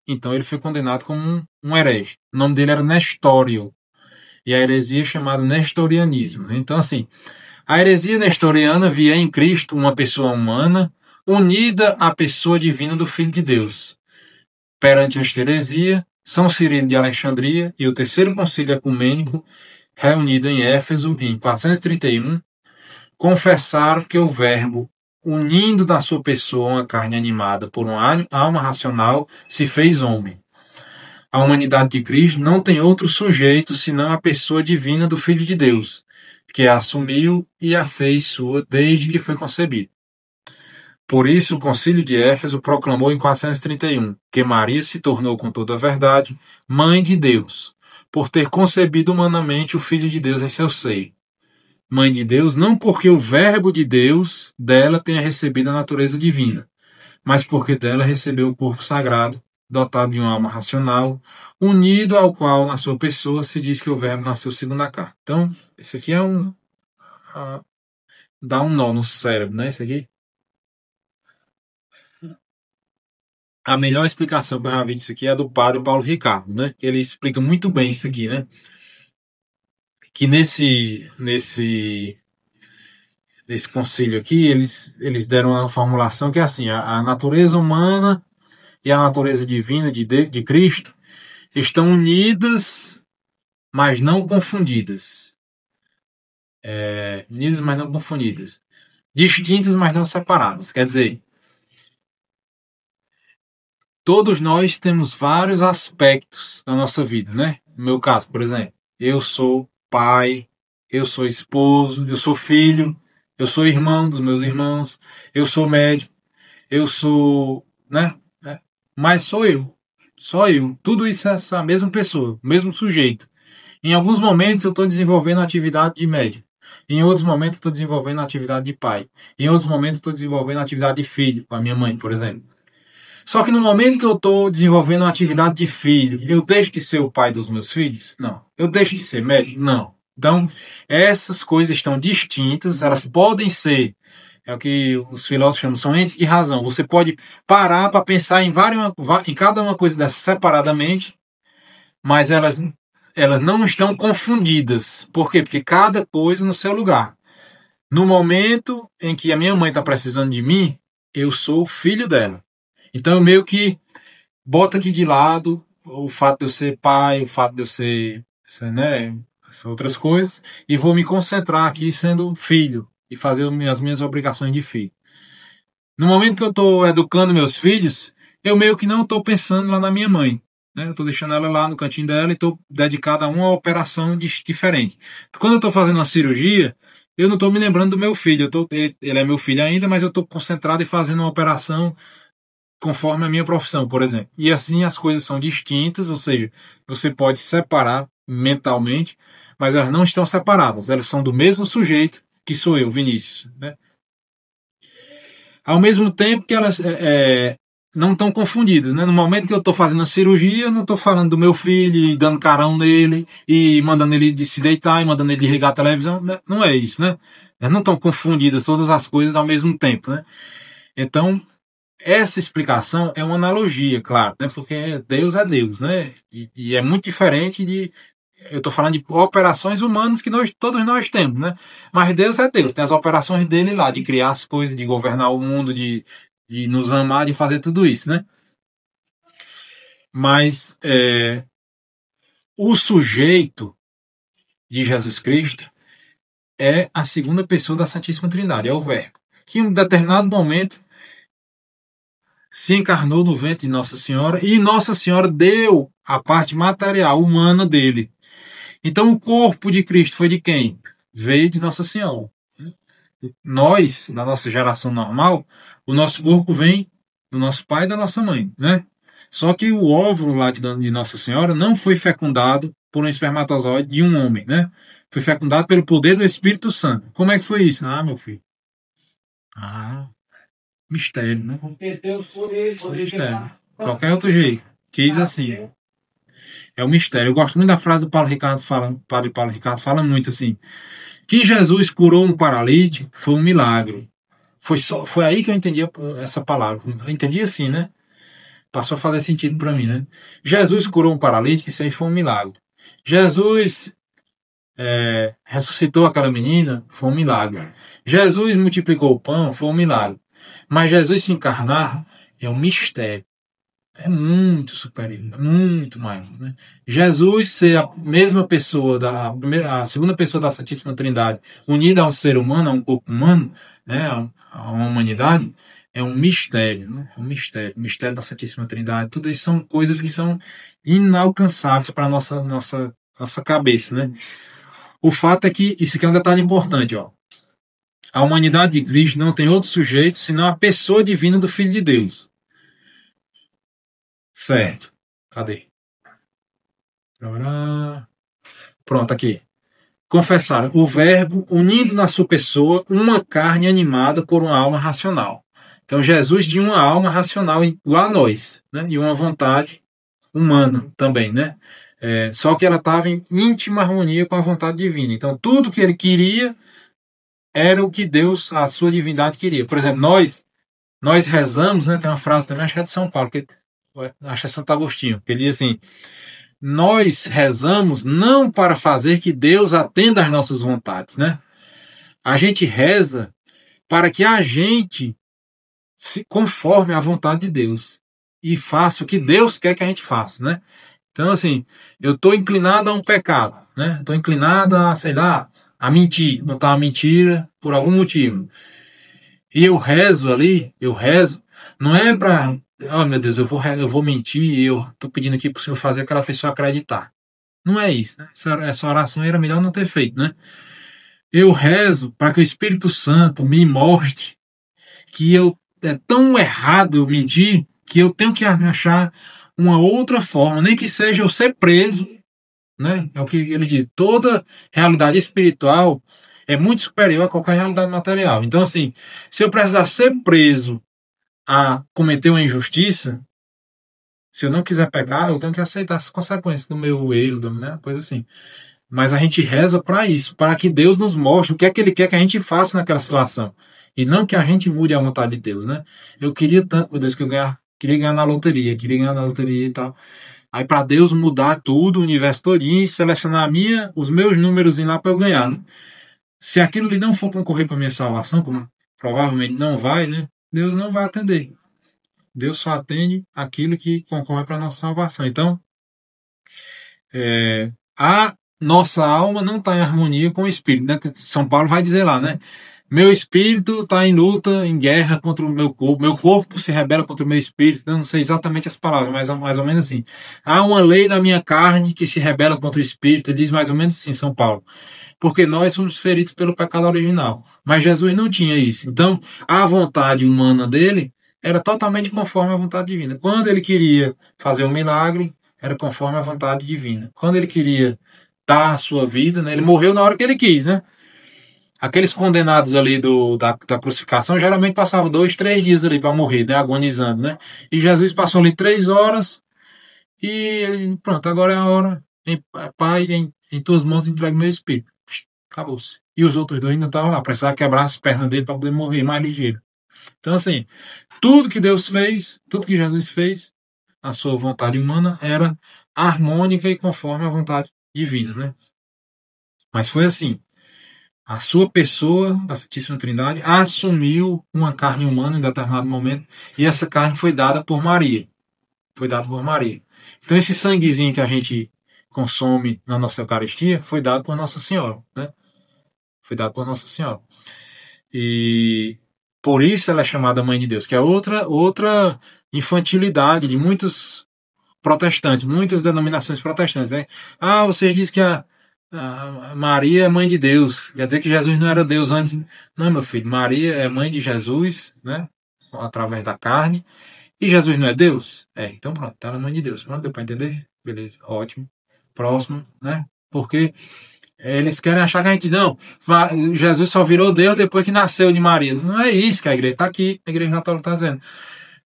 Então ele foi condenado como um herege. O nome dele era Nestório. E a heresia é chamada nestorianismo. Então, assim, a heresia nestoriana via em Cristo uma pessoa humana unida à pessoa divina do Filho de Deus. Perante esta heresia, São Cirilo de Alexandria e o Terceiro Concílio Ecumênico, reunido em Éfeso em 431, confessaram que o Verbo, unindo da sua pessoa uma carne animada por uma alma racional, se fez homem. A humanidade de Cristo não tem outro sujeito senão a pessoa divina do Filho de Deus, que a assumiu e a fez sua desde que foi concebido. Por isso, o Concílio de Éfeso proclamou em 431 que Maria se tornou com toda a verdade mãe de Deus, por ter concebido humanamente o Filho de Deus em seu seio. Mãe de Deus não porque o Verbo de Deus dela tenha recebido a natureza divina, mas porque dela recebeu o corpo sagrado, dotado de uma alma racional, unido ao qual, na sua pessoa, se diz que o Verbo nasceu segundo a carne. Então, isso aqui é dá um nó no cérebro, né? Isso aqui. A melhor explicação que eu já vi disso aqui é a do padre Paulo Ricardo, né? Ele explica muito bem isso aqui, né? Que nesse concílio aqui, eles deram uma formulação que é assim, a natureza humana e a natureza divina de Cristo estão unidas, mas não confundidas. Unidas, mas não confundidas. Distintas, mas não separadas. Quer dizer, todos nós temos vários aspectos na nossa vida, né? No meu caso, por exemplo, eu sou pai, eu sou esposo, eu sou filho, eu sou irmão dos meus irmãos, eu sou médico, eu sou, né? Mas sou eu. Só eu. Tudo isso é a mesma pessoa, o mesmo sujeito. Em alguns momentos eu estou desenvolvendo a atividade de médico. Em outros momentos eu estou desenvolvendo a atividade de pai. Em outros momentos eu estou desenvolvendo a atividade de filho, com a minha mãe, por exemplo. Só que no momento que eu estou desenvolvendo uma atividade de filho, eu deixo de ser o pai dos meus filhos? Não. Eu deixo de ser médico? Não. Então, essas coisas estão distintas, elas podem ser, é o que os filósofos chamam, são entes de razão. Você pode parar para pensar em cada uma coisa dessas separadamente, mas elas não estão confundidas. Por quê? Porque cada coisa no seu lugar. No momento em que a minha mãe está precisando de mim, eu sou filho dela. Então eu meio que boto aqui de lado o fato de eu ser pai, o fato de eu ser, né, essas outras coisas, e vou me concentrar aqui sendo filho e fazer as minhas obrigações de filho. No momento que eu estou educando meus filhos, eu meio que não estou pensando lá na minha mãe. Né? Eu estou deixando ela lá no cantinho dela e estou dedicado a uma operação diferente. Quando eu estou fazendo uma cirurgia, eu não estou me lembrando do meu filho. Ele é meu filho ainda, mas eu estou concentrado em fazendo uma operação conforme a minha profissão, por exemplo. E assim as coisas são distintas, ou seja, você pode separar mentalmente, mas elas não estão separadas. Elas são do mesmo sujeito que sou eu, Vinícius. Né? Ao mesmo tempo que elas não estão confundidas. Né? No momento que eu estou fazendo a cirurgia, eu não estou falando do meu filho e dando carão nele e mandando ele se deitar e mandando ele desligar a televisão. Não é isso, né? Elas não estão confundidas todas as coisas ao mesmo tempo. Né? Então, essa explicação é uma analogia, claro, né? Porque Deus é Deus, né? E é muito diferente de... Eu estou falando de operações humanas que todos nós temos, né? Mas Deus é Deus, tem as operações dele lá, de criar as coisas, de governar o mundo, de nos amar, de fazer tudo isso, né? Mas o sujeito de Jesus Cristo é a segunda pessoa da Santíssima Trindade, é o Verbo, que em um determinado momento se encarnou no ventre de Nossa Senhora e Nossa Senhora deu a parte material, humana dele. Então o corpo de Cristo foi de quem? veio de Nossa Senhora. Nós, na nossa geração normal, o nosso corpo vem do nosso pai e da nossa mãe, né? Só que o óvulo lá de Nossa Senhora não foi fecundado por um espermatozoide de um homem, né? Foi fecundado pelo poder do Espírito Santo. Como é que foi isso? Ah, meu filho. Ah, mistério, né? Mistério. Qualquer outro jeito. Quis assim. É um mistério. Eu gosto muito da frase do Paulo Ricardo fala, Padre Paulo Ricardo fala muito assim. Que Jesus curou um paralítico foi um milagre. Foi aí que eu entendi essa palavra. Eu entendi assim, né? Passou a fazer sentido para mim, né? Jesus curou um paralítico, isso aí foi um milagre. Jesus ressuscitou aquela menina, foi um milagre. Jesus multiplicou o pão, foi um milagre. Mas Jesus se encarnar é um mistério. É muito superior, muito maior, né? Jesus ser a mesma pessoa, a segunda pessoa da Santíssima Trindade, unida a um ser humano, a um corpo humano, né, a uma humanidade, é um mistério, né? É um mistério, o mistério da Santíssima Trindade. Tudo isso são coisas que são inalcançáveis para a nossa cabeça, né? O fato é que, isso aqui é um detalhe importante, ó. A humanidade de Cristo não tem outro sujeito senão a pessoa divina do Filho de Deus. Certo. Cadê? Pronto, aqui. Confessar o verbo unindo na sua pessoa uma carne animada por uma alma racional. Então Jesus tinha uma alma racional igual a nós, né? E uma vontade humana também, né? Só que ela estava em íntima harmonia com a vontade divina. Então tudo que ele queria era o que Deus, a sua divindade, queria. Por exemplo, nós rezamos, né? Tem uma frase também, acho que é de São Paulo, acho que é Santo Agostinho, que ele diz assim: nós rezamos não para fazer que Deus atenda às nossas vontades, né? A gente reza para que a gente se conforme à vontade de Deus e faça o que Deus quer que a gente faça, né? Então, assim, eu estou inclinado a um pecado, né? Estou inclinado a, sei lá, a mentir, notar uma mentira por algum motivo. E eu rezo ali, não é para, oh meu Deus, eu vou mentir e eu estou pedindo aqui para o Senhor fazer aquela pessoa acreditar. Não é isso, né? Essa oração era melhor não ter feito, né? Eu rezo para que o Espírito Santo me mostre que é tão errado eu mentir que eu tenho que achar uma outra forma, nem que seja eu ser preso, né? É o que ele diz. Toda realidade espiritual é muito superior a qualquer realidade material. Então, assim, se eu precisar ser preso a cometer uma injustiça, se eu não quiser pecar, eu tenho que aceitar as consequências do meu erro, né? Coisa assim. Mas a gente reza para isso, para que Deus nos mostre o que é que Ele quer que a gente faça naquela situação. E não que a gente mude a vontade de Deus, né? Eu queria tanto, meu Deus, que queria ganhar na loteria, e tal. Aí para Deus mudar tudo, o universo todinho, e selecionar os meus números lá para eu ganhar, né? Se aquilo ali não for concorrer para minha salvação, como provavelmente não vai, né? Deus não vai atender. Deus só atende aquilo que concorre para a nossa salvação. Então, a nossa alma não está em harmonia com o espírito, né? São Paulo vai dizer lá, né? Meu espírito está em luta, em guerra contra o meu corpo se rebela contra o meu espírito. Eu não sei exatamente as palavras, mas mais ou menos assim. Há uma lei na minha carne que se rebela contra o espírito. Ele diz mais ou menos assim, São Paulo. Porque nós fomos feridos pelo pecado original. Mas Jesus não tinha isso. Então, a vontade humana dele era totalmente conforme a vontade divina. Quando ele queria fazer um milagre, era conforme a vontade divina. Quando ele queria dar a sua vida, né, ele morreu na hora que ele quis, né? Aqueles condenados ali da crucificação geralmente passavam 2, 3 dias ali para morrer, né, agonizando, né? E Jesus passou ali 3 horas e pronto, agora é a hora. Pai, em tuas mãos entregue meu espírito. Acabou-se. E os outros dois ainda estavam lá, precisava quebrar as pernas dele para poder morrer mais ligeiro. Então, assim, tudo que Deus fez, tudo que Jesus fez, a sua vontade humana era harmônica e conforme a vontade divina, né? Mas foi assim. A sua pessoa, a Santíssima Trindade, assumiu uma carne humana em determinado momento e essa carne foi dada por Maria. Foi dada por Maria. Então esse sanguezinho que a gente consome na nossa Eucaristia foi dado por Nossa Senhora, né? Foi dado por Nossa Senhora. E por isso ela é chamada Mãe de Deus, que é outra infantilidade de muitos protestantes, muitas denominações protestantes, né? Ah, vocês dizem que Maria é mãe de Deus. Quer dizer que Jesus não era Deus antes. Não, meu filho. Maria é mãe de Jesus, né? Através da carne. E Jesus não é Deus? Então pronto, tá na mãe de Deus. Pronto, deu para entender? Beleza, ótimo. Próximo, né? Porque eles querem achar que a gente não. Jesus só virou Deus depois que nasceu de Maria. Não é isso que a igreja está aqui. A igreja católica está dizendo.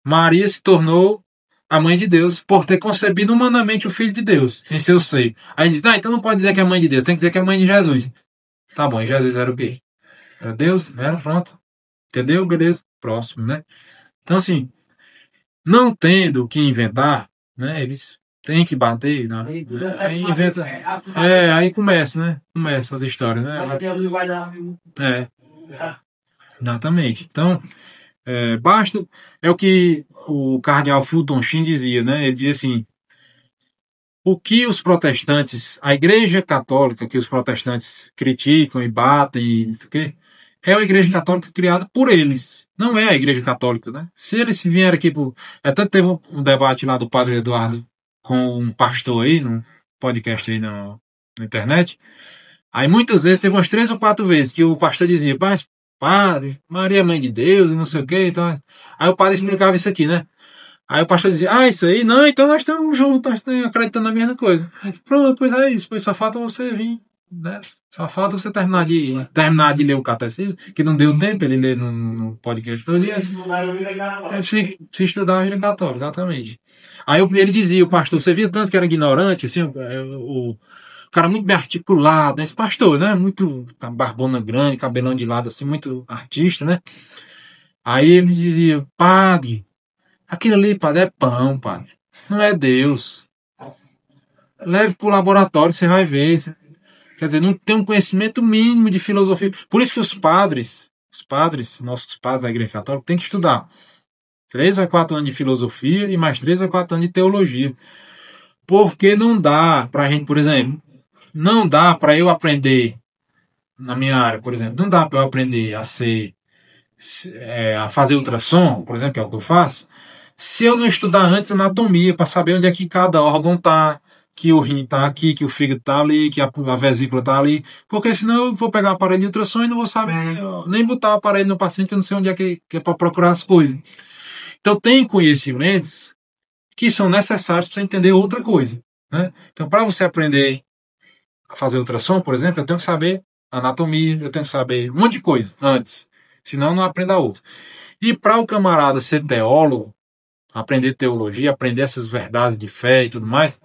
Maria se tornou a mãe de Deus por ter concebido humanamente o Filho de Deus em seu seio. Aí diz, então não pode dizer que é mãe de Deus, tem que dizer que é mãe de Jesus. Tá bom, e Jesus era o quê? Era Deus? Era, pronto. Entendeu? Beleza. Próximo, né? Então, assim, não tendo o que inventar, né? Eles têm que bater, né? Aí inventa. Aí começa, né? Começa as histórias, né? Exatamente. Então, basta. É o que o cardeal Fulton Sheen dizia, né? Ele dizia assim: o que os protestantes, a igreja católica que os protestantes criticam e batem e não sei o quê, é a igreja católica criada por eles. Não é a igreja católica, né? Se eles vierem aqui até teve um debate lá do padre Eduardo com um pastor aí, num podcast aí na internet. Aí muitas vezes, teve umas 3 ou 4 vezes que o pastor dizia, mas padre, Maria é mãe de Deus e não sei o quê. Então... Aí o padre explicava isso aqui, né? Aí o pastor dizia, isso aí, não, então nós estamos juntos, nós estamos acreditando na mesma coisa. Aí, pronto, pois é isso, pois só falta você vir, né? Só falta você terminar de ler o catecismo, que não deu tempo ele ler no podcast todo dia. Se estudar a vida católica, exatamente. Aí ele dizia, o pastor, você via tanto que era ignorante, assim, o cara muito bem articulado, esse pastor, né? Muito barbona grande, cabelão de lado, assim, muito artista, né? Aí ele dizia, padre, aquilo ali, padre, é pão, padre. Não é Deus. Leve para o laboratório, você vai ver. Quer dizer, não tem um conhecimento mínimo de filosofia. Por isso que os padres, nossos padres da Igreja Católica, têm que estudar 3 ou 4 anos de filosofia e mais 3 ou 4 anos de teologia. Porque não dá para a gente, por exemplo, não dá para eu aprender, na minha área, por exemplo, não dá para eu aprender a fazer ultrassom, por exemplo, que é o que eu faço, se eu não estudar antes anatomia, para saber onde é que cada órgão está, que o rim está aqui, que o fígado está ali, que a vesícula está ali, porque senão eu vou pegar o aparelho de ultrassom e não vou saber nem botar o aparelho no paciente, que eu não sei onde é que é para procurar as coisas. Então tem conhecimentos que são necessários para você entender outra coisa, né? Então, para você aprender a fazer ultrassom, por exemplo, eu tenho que saber anatomia, eu tenho que saber um monte de coisa antes, senão não aprendo a outra. E para o camarada ser teólogo, aprender teologia, aprender essas verdades de fé e tudo mais,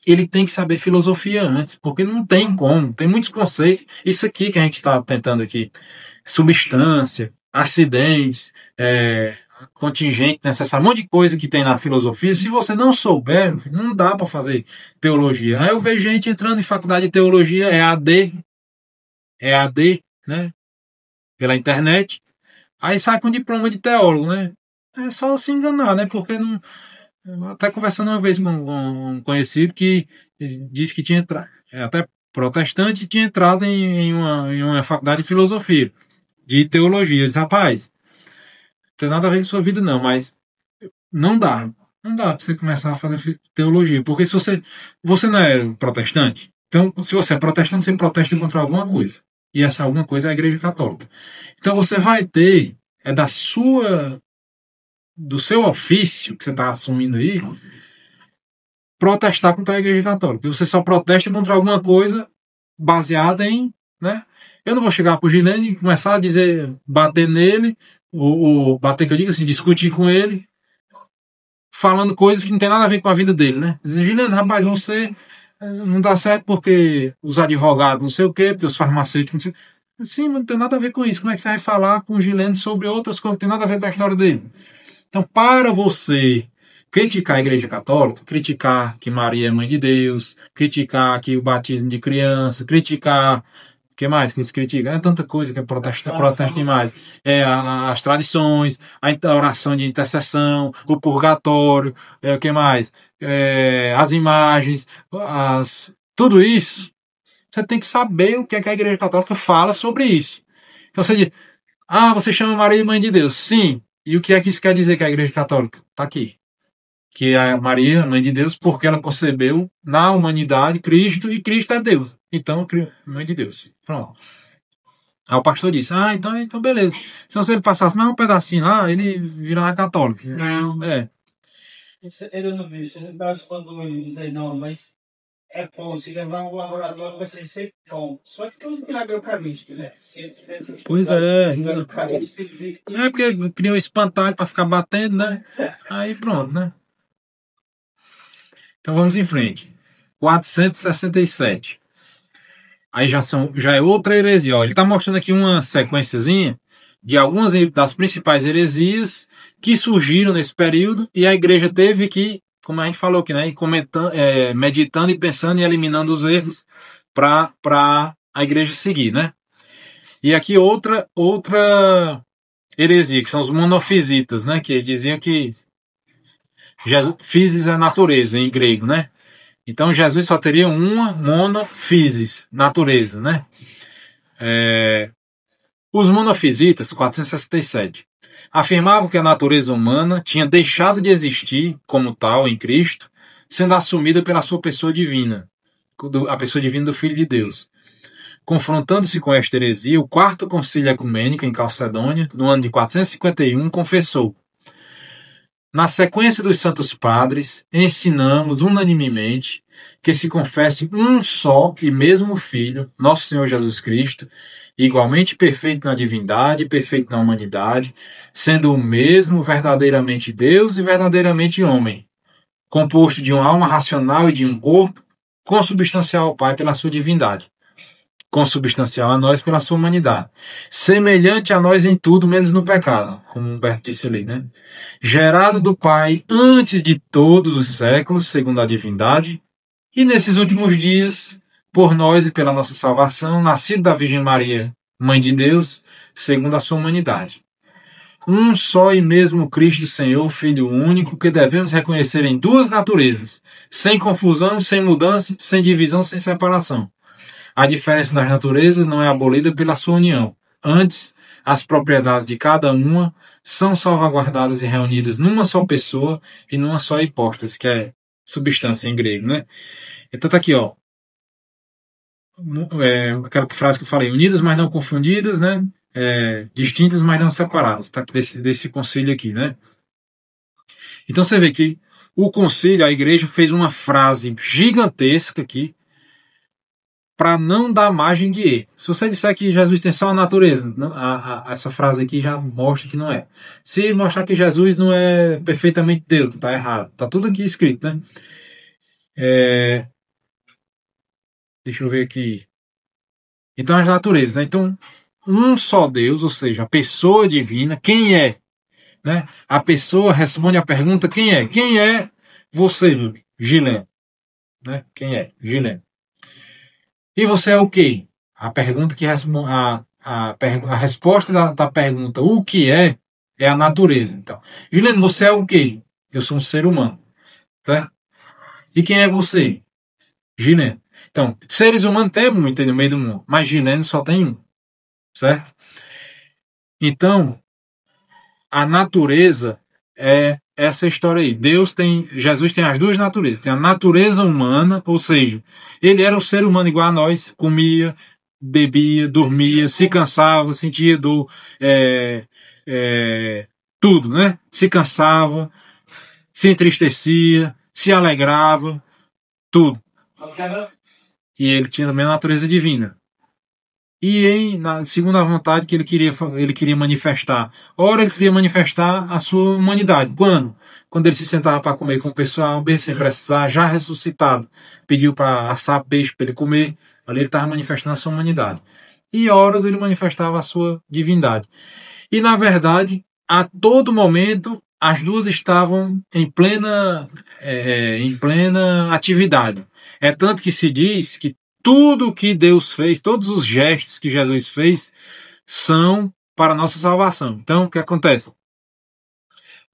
ele tem que saber filosofia antes, porque não tem como, tem muitos conceitos. Isso aqui que a gente está tentando aqui, substância, acidentes, contingente necessário, um monte de coisa que tem na filosofia. Se você não souber, não dá para fazer teologia. Aí eu vejo gente entrando em faculdade de teologia, EAD, né, pela internet, aí sai com diploma de teólogo, né? É só se enganar, né? Porque não. Até conversando uma vez com um conhecido que disse que tinha entrado, até protestante, e tinha entrado em uma faculdade de filosofia, de teologia. Ele disse, rapaz, não tem nada a ver com sua vida não, mas não dá. Não dá para você começar a fazer teologia. Porque se você não é protestante, então se você é protestante, você protesta contra alguma coisa. E essa alguma coisa é a Igreja Católica. Então você vai ter, do seu ofício que você está assumindo aí, protestar contra a Igreja Católica. Você só protesta contra alguma coisa baseada em, né? Eu não vou chegar pro Gilene e começar a dizer, bater nele, ou bater, que eu digo assim, discutir com ele, falando coisas que não tem nada a ver com a vida dele, né? Gilene, rapaz, você não dá certo porque os advogados não sei o quê, porque os farmacêuticos não sei o quê. Sim, mas não tem nada a ver com isso. Como é que você vai falar com o Gilene sobre outras coisas que não tem nada a ver com a história dele? Então, para você criticar a Igreja Católica, criticar que Maria é mãe de Deus, criticar que o batismo de criança, criticar. O que mais que eles criticam? É tanta coisa que é protesta demais. As tradições, a oração de intercessão, o purgatório, o que mais? As imagens, tudo isso. Você tem que saber o que é que a Igreja Católica fala sobre isso. Então você diz, você chama Maria de mãe de Deus. Sim. E o que é que isso quer dizer que a Igreja Católica? Está aqui. que é a Maria, mãe de Deus, porque ela concebeu na humanidade Cristo, e Cristo é Deus. Então, mãe de Deus. Pronto. Aí o pastor disse, então beleza. Então, se ele passasse mais um pedacinho lá, ele virava católico. Não. É. Eu não vejo. Eu acho que quando ele diz aí, não, mas é bom, se levar um laboratório vai ser bom. Só que tem uns milagres eucarísticos, né? Se ele quisesse Pois é. É porque criou um espantalho para ficar batendo, né? Aí pronto, né? Então vamos em frente. 467. Aí já é outra heresia. Ó, ele está mostrando aqui uma sequenciazinha de algumas das principais heresias que surgiram nesse período, e a igreja teve que, como a gente falou aqui, né, meditando e pensando e eliminando os erros para a igreja seguir, né? E aqui outra heresia, que são os monofisitas, né, que diziam que physis é natureza em grego, né? Então Jesus só teria uma monophysis, natureza, né? Os monofisitas, 467, afirmavam que a natureza humana tinha deixado de existir como tal em Cristo, sendo assumida pela sua pessoa divina, a pessoa divina do Filho de Deus. Confrontando-se com esta heresia, o quarto concílio ecumênico em Calcedônia, no ano de 451, confessou: na sequência dos Santos Padres, ensinamos unanimemente que se confesse um só e mesmo Filho, nosso Senhor Jesus Cristo, igualmente perfeito na divindade e perfeito na humanidade, sendo o mesmo verdadeiramente Deus e verdadeiramente homem, composto de uma alma racional e de um corpo, consubstancial ao Pai pela sua divindade, consubstancial a nós pela sua humanidade, semelhante a nós em tudo, menos no pecado, como Humberto disse ali, né? Gerado do Pai antes de todos os séculos, segundo a divindade, e nesses últimos dias, por nós e pela nossa salvação, nascido da Virgem Maria, Mãe de Deus, segundo a sua humanidade. Um só e mesmo Cristo Senhor, Filho único, que devemos reconhecer em duas naturezas, sem confusão, sem mudança, sem divisão, sem separação. A diferença das naturezas não é abolida pela sua união. Antes, as propriedades de cada uma são salvaguardadas e reunidas numa só pessoa e numa só hipóstase, que é substância em grego, né? Então tá aqui, ó. Aquela frase que eu falei, unidas, mas não confundidas, né? Distintas, mas não separadas. Tá desse concílio aqui, né? Então você vê que o concílio, a igreja fez uma frase gigantesca aqui, para não dar margem de erro. Se você disser que Jesus tem só a natureza, essa frase aqui já mostra que não é. Se mostrar que Jesus não é perfeitamente Deus, está errado. Está tudo aqui escrito, né? Deixa eu ver aqui. Então, as naturezas, né? Então, um só Deus, ou seja, a pessoa divina, quem é? Né? A pessoa responde a pergunta, quem é? Quem é você, Gilene? Né? Quem é? Gilene. E você é o quê? A pergunta que responde, a resposta da pergunta o que é a natureza. Então, Juliano, você é o quê? Eu sou um ser humano. Tá? E quem é você? Juliano. Então, seres humanos tem muito no meio do mundo, mas Juliano só tem um. Certo? Então, a natureza é essa história aí. Jesus tem as duas naturezas. Tem a natureza humana, ou seja, ele era um ser humano igual a nós, comia, bebia, dormia, se cansava, sentia dor, tudo, né? Se cansava, se entristecia, se alegrava, tudo. E ele tinha também a natureza divina. E segundo a vontade que ele queria manifestar. Ora, ele queria manifestar a sua humanidade. Quando? Quando ele se sentava para comer com o pessoal, mesmo sem precisar, já ressuscitado. Pediu para assar peixe para ele comer. Ali ele estava manifestando a sua humanidade. E horas ele manifestava a sua divindade. E, na verdade, a todo momento, as duas estavam em plena atividade. É tanto que se diz que tudo que Deus fez, todos os gestos que Jesus fez, são para a nossa salvação. Então, o que acontece?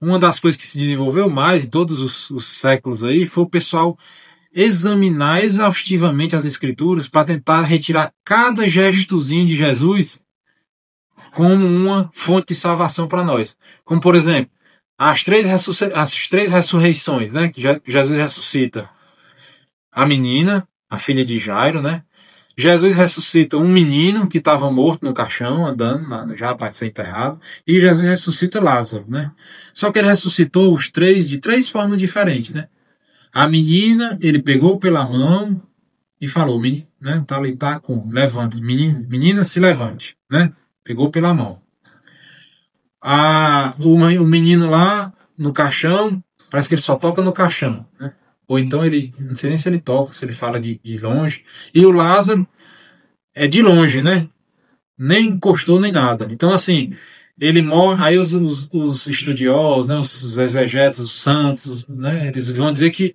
Uma das coisas que se desenvolveu mais em todos os séculos aí foi o pessoal examinar exaustivamente as Escrituras para tentar retirar cada gestozinho de Jesus como uma fonte de salvação para nós. Como, por exemplo, as três ressurreições, né? Que Jesus ressuscita a menina, a filha de Jairo, né? Jesus ressuscita um menino que estava morto no caixão, andando, já para ser enterrado, e Jesus ressuscita Lázaro, né? Só que ele ressuscitou os três de três formas diferentes, né? A menina, ele pegou pela mão e falou, né? Tá ali, tá com, levanta, menina, se levante, né? Pegou pela mão. O menino lá no caixão, parece que ele só toca no caixão, né? Ou então ele, não sei nem se ele toca, se ele fala de longe. E o Lázaro é de longe, né? Nem encostou nem nada. Então, assim, ele morre. Aí os estudiosos, né, os exegetas, os santos, né, eles vão dizer que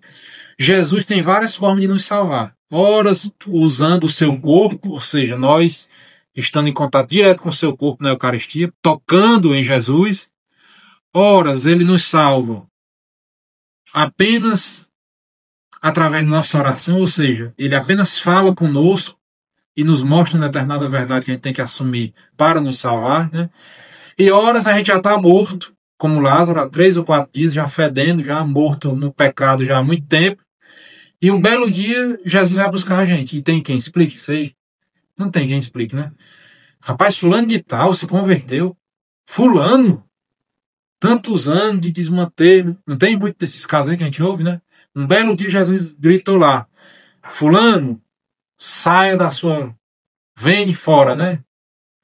Jesus tem várias formas de nos salvar. Horas usando o seu corpo, ou seja, nós estando em contato direto com o seu corpo na Eucaristia, tocando em Jesus. Horas ele nos salva apenas através da nossa oração, ou seja, ele apenas fala conosco e nos mostra uma determinada verdade que a gente tem que assumir para nos salvar, né? E horas a gente já está morto, como Lázaro, há 3 ou 4 dias, já fedendo, já morto no pecado já há muito tempo. E um belo dia, Jesus vai buscar a gente. E tem quem explique isso aí? Não tem quem explique, né? Rapaz, fulano de tal se converteu. Fulano? Tantos anos de desmanter. Não tem muito desses casos aí que a gente ouve, né? Um belo dia Jesus gritou lá. Fulano, saia da sua... Vem fora, né?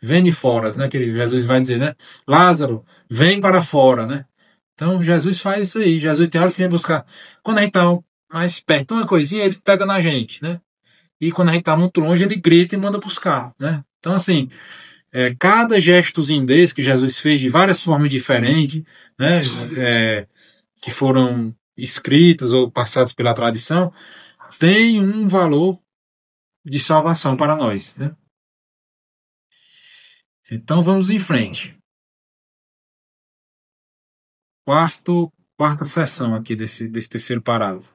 Vem de fora, né? Que Jesus vai dizer, né? Lázaro, vem para fora, né? Então Jesus faz isso aí. Jesus tem hora que vem buscar. Quando a gente está mais perto, uma coisinha, ele pega na gente, né? E quando a gente está muito longe, ele grita e manda buscar, né? Então, assim, cada gestozinho desse que Jesus fez de várias formas diferentes, né? Que foram escritos ou passados pela tradição, tem um valor de salvação para nós, né? Então vamos em frente. Quarta seção aqui desse terceiro parágrafo.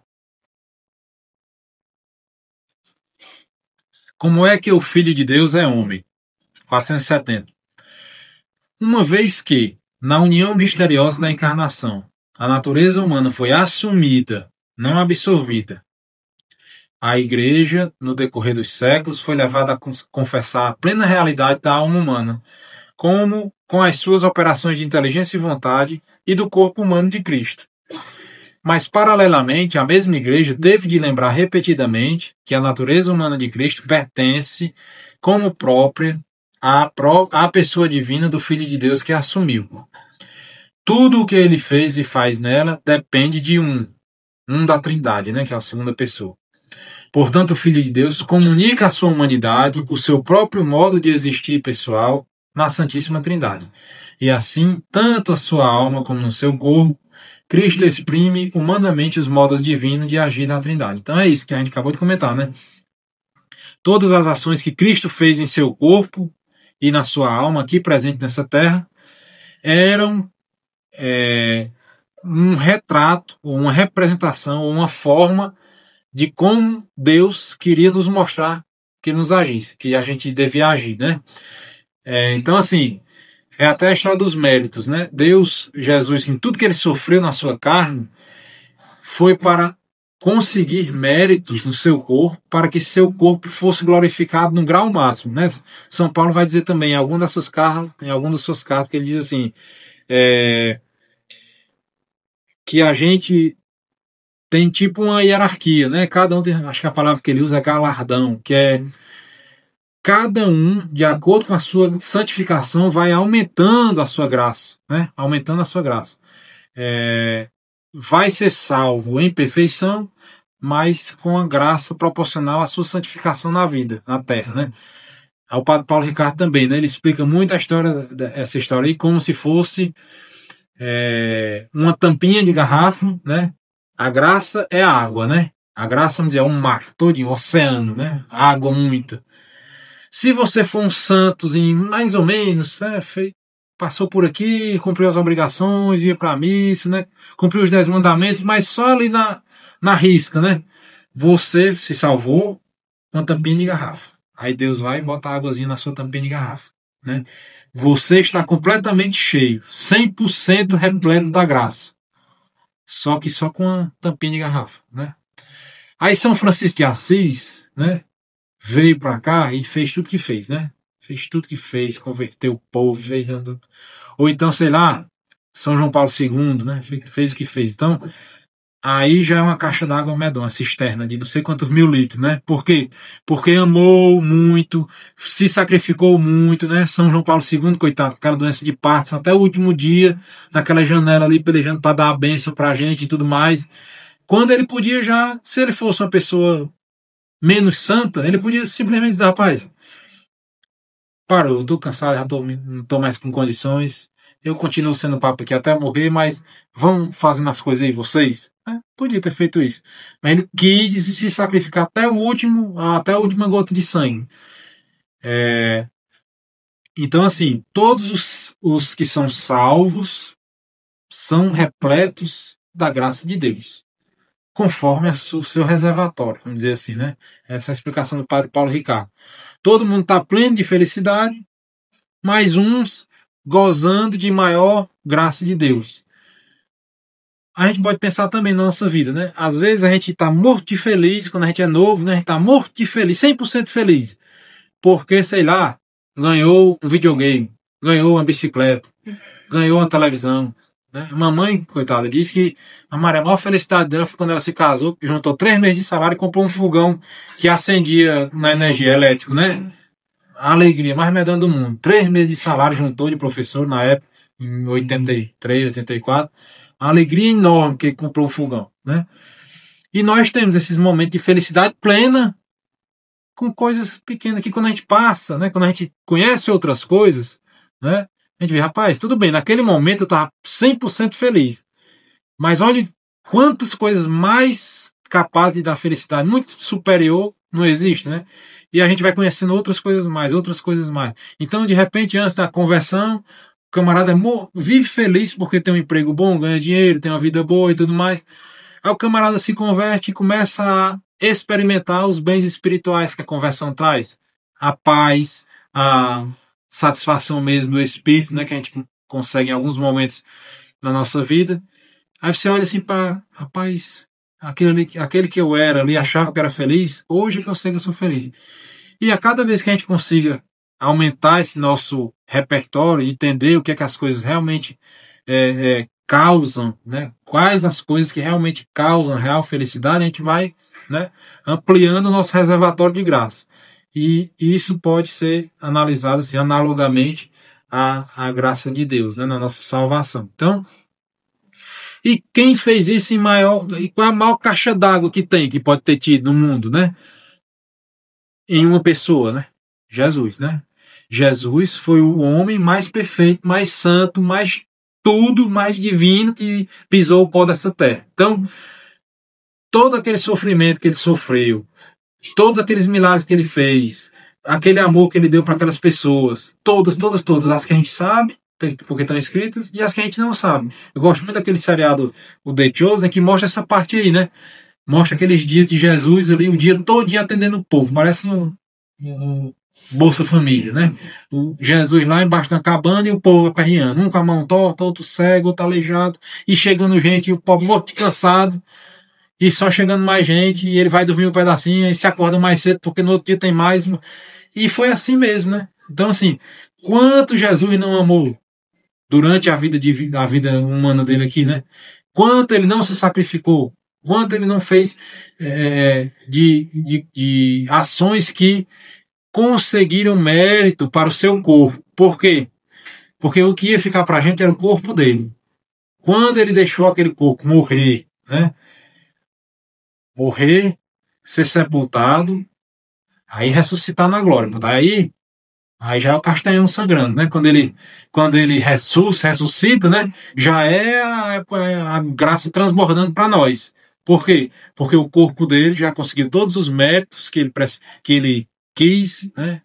Como é que o Filho de Deus é homem? 470. Uma vez que, na união misteriosa da encarnação, a natureza humana foi assumida, não absorvida, a Igreja, no decorrer dos séculos, foi levada a confessar a plena realidade da alma humana, como com as suas operações de inteligência e vontade e do corpo humano de Cristo. Mas, paralelamente, a mesma Igreja teve de lembrar repetidamente que a natureza humana de Cristo pertence, como própria, à pessoa divina do Filho de Deus que a assumiu. Tudo o que ele fez e faz nela depende de um da Trindade, né, que é a segunda pessoa. Portanto, o Filho de Deus comunica a sua humanidade, o seu próprio modo de existir pessoal na Santíssima Trindade. E assim, tanto a sua alma como no seu corpo, Cristo exprime humanamente os modos divinos de agir na Trindade. Então é isso que a gente acabou de comentar, né? Todas as ações que Cristo fez em seu corpo e na sua alma, aqui presente nessa terra, eram um retrato, uma representação, uma forma de como Deus queria nos mostrar que nos agisse, que a gente devia agir, né? Então, assim, é até a história dos méritos, né? Deus, Jesus, em tudo que ele sofreu na sua carne, foi para conseguir méritos no seu corpo, para que seu corpo fosse glorificado no grau máximo, né? São Paulo vai dizer também, em algumas das suas cartas, que ele diz assim, que a gente tem tipo uma hierarquia, né? Cada um tem, acho que a palavra que ele usa é galardão, que é cada um, de acordo com a sua santificação, vai aumentando a sua graça, né? Aumentando a sua graça. Vai ser salvo em perfeição, mas com a graça proporcional à sua santificação na vida, na terra, né? O padre Paulo Ricardo também, né? Ele explica muito essa história aí, como se fosse uma tampinha de garrafa, né? A graça é a água, né? A graça, vamos dizer, é um mar todinho, um oceano, né? Água muita. Se você for um santozinho, mais ou menos, passou por aqui, cumpriu as obrigações, ia para a missa, né? Cumpriu os 10 mandamentos, mas só ali na risca, né? Você se salvou com uma tampinha de garrafa. Aí Deus vai e bota a águazinha na sua tampinha de garrafa. né? Você está completamente cheio, 100% repleto da graça. Só que só com uma tampinha de garrafa, né? Aí São Francisco de Assis, né? Veio para cá e fez tudo que fez, né? Fez tudo que fez, converteu o povo, fez... Ou então, sei lá, São João Paulo II, né? Fez o que fez. Então, aí já é uma caixa d'água medonha, uma cisterna de não sei quantos mil litros, né? Por quê? Porque amou muito, se sacrificou muito, né? São João Paulo II, coitado, aquela doença de Parkinson, até o último dia, naquela janela ali, pelejando para dar a bênção pra gente e tudo mais. Quando ele podia já, se ele fosse uma pessoa menos santa, ele podia simplesmente dizer, rapaz, parou, eu tô cansado, já não tô mais com condições, eu continuo sendo papa aqui até morrer, mas vão fazendo as coisas aí vocês. Podia ter feito isso. Mas ele quis se sacrificar até a última gota de sangue. Então, assim, todos os que são salvos são repletos da graça de Deus, conforme o seu reservatório, vamos dizer assim, né? Essa é a explicação do padre Paulo Ricardo. Todo mundo está pleno de felicidade, mas uns gozando de maior graça de Deus. A gente pode pensar também na nossa vida, né? Às vezes a gente está morto de feliz, quando a gente é novo, né? A gente está morto de feliz, 100% feliz. Porque, sei lá, ganhou um videogame, ganhou uma bicicleta, ganhou uma televisão. Né? A mamãe, coitada, disse que a maior felicidade dela foi quando ela se casou, que juntou 3 meses de salário e comprou um fogão que acendia na energia elétrica, né? A alegria mais medonha do mundo. 3 meses de salário juntou de professor na época, em 83, 84. Uma alegria enorme que ele comprou o fogão, né? E nós temos esses momentos de felicidade plena com coisas pequenas que quando a gente passa, né? Quando a gente conhece outras coisas, né? A gente vê, rapaz, tudo bem, naquele momento eu estava 100% feliz. Mas olha quantas coisas mais capazes de dar felicidade, muito superior, não existe, né? E a gente vai conhecendo outras coisas mais, outras coisas mais. Então, de repente, antes da conversão, o camarada vive feliz porque tem um emprego bom, ganha dinheiro, tem uma vida boa e tudo mais. Aí o camarada se converte e começa a experimentar os bens espirituais que a conversão traz. A paz, a satisfação mesmo do espírito, né, que a gente consegue em alguns momentos da nossa vida. Aí você olha assim para, rapaz, aquele que eu era ali, achava que era feliz, hoje que eu sei que eu sou feliz. E a cada vez que a gente consiga aumentar esse nosso repertório e entender o que é que as coisas realmente causam, né? Quais as coisas que realmente causam real felicidade, a gente vai, né, ampliando o nosso reservatório de graça. E isso pode ser analisado assim, analogamente à graça de Deus, né, na nossa salvação. Então, e quem fez isso em maior... E qual é a maior caixa d'água que tem, que pode ter tido no mundo, né? Em uma pessoa, né? Jesus, né? Jesus foi o homem mais perfeito, mais santo, mais tudo, mais divino que pisou o pó dessa terra. Então, todo aquele sofrimento que ele sofreu, todos aqueles milagres que ele fez, aquele amor que ele deu para aquelas pessoas, todas, as que a gente sabe, porque estão escritas, e as que a gente não sabe. Eu gosto muito daquele seriado, o The Chosen, que mostra essa parte aí, né? Mostra aqueles dias de Jesus ali, o dia todo atendendo o povo. Parece um Bolsa Família, né? O Jesus lá embaixo da cabana e o povo aperreando. Um com a mão torta, outro cego, outro aleijado. E chegando gente, e o povo morto de cansado. E só chegando mais gente, e ele vai dormir um pedacinho, e se acorda mais cedo, porque no outro dia tem mais. E foi assim mesmo, né? Então, assim, quanto Jesus não amou durante a vida humana dele aqui, né? Quanto ele não se sacrificou, quanto ele não fez de ações que conseguiram mérito para o seu corpo. Por quê? Porque o que ia ficar para a gente era o corpo dele. Quando ele deixou aquele corpo morrer, né? Morrer, ser sepultado, aí ressuscitar na glória. Aí já é o castanhão sangrando, né? Quando ele ressuscita, né? Já é a graça transbordando para nós. Por quê? Porque o corpo dele já conseguiu todos os méritos que ele quis, né?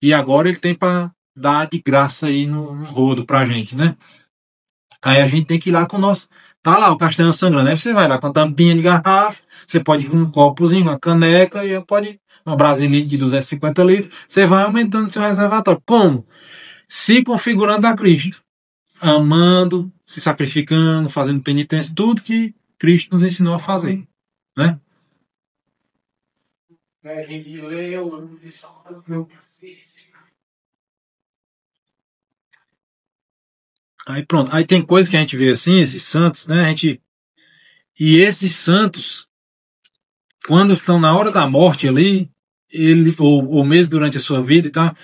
E agora ele tem para dar de graça aí no rodo pra gente, né? Aí a gente tem que ir lá com o nosso... Tá lá o castanho sangrando. Aí você vai lá com a tampinha de garrafa, você pode ir com um copozinho, uma caneca, e pode uma brasileira de 250 litros. Você vai aumentando seu reservatório. Como? se configurando a Cristo, amando, se sacrificando, fazendo penitência, tudo que Cristo nos ensinou a fazer, né? Aí pronto, aí tem coisa que a gente vê assim, esses santos, né? E esses santos, quando estão na hora da morte ali, ou mesmo durante a sua vida e tal,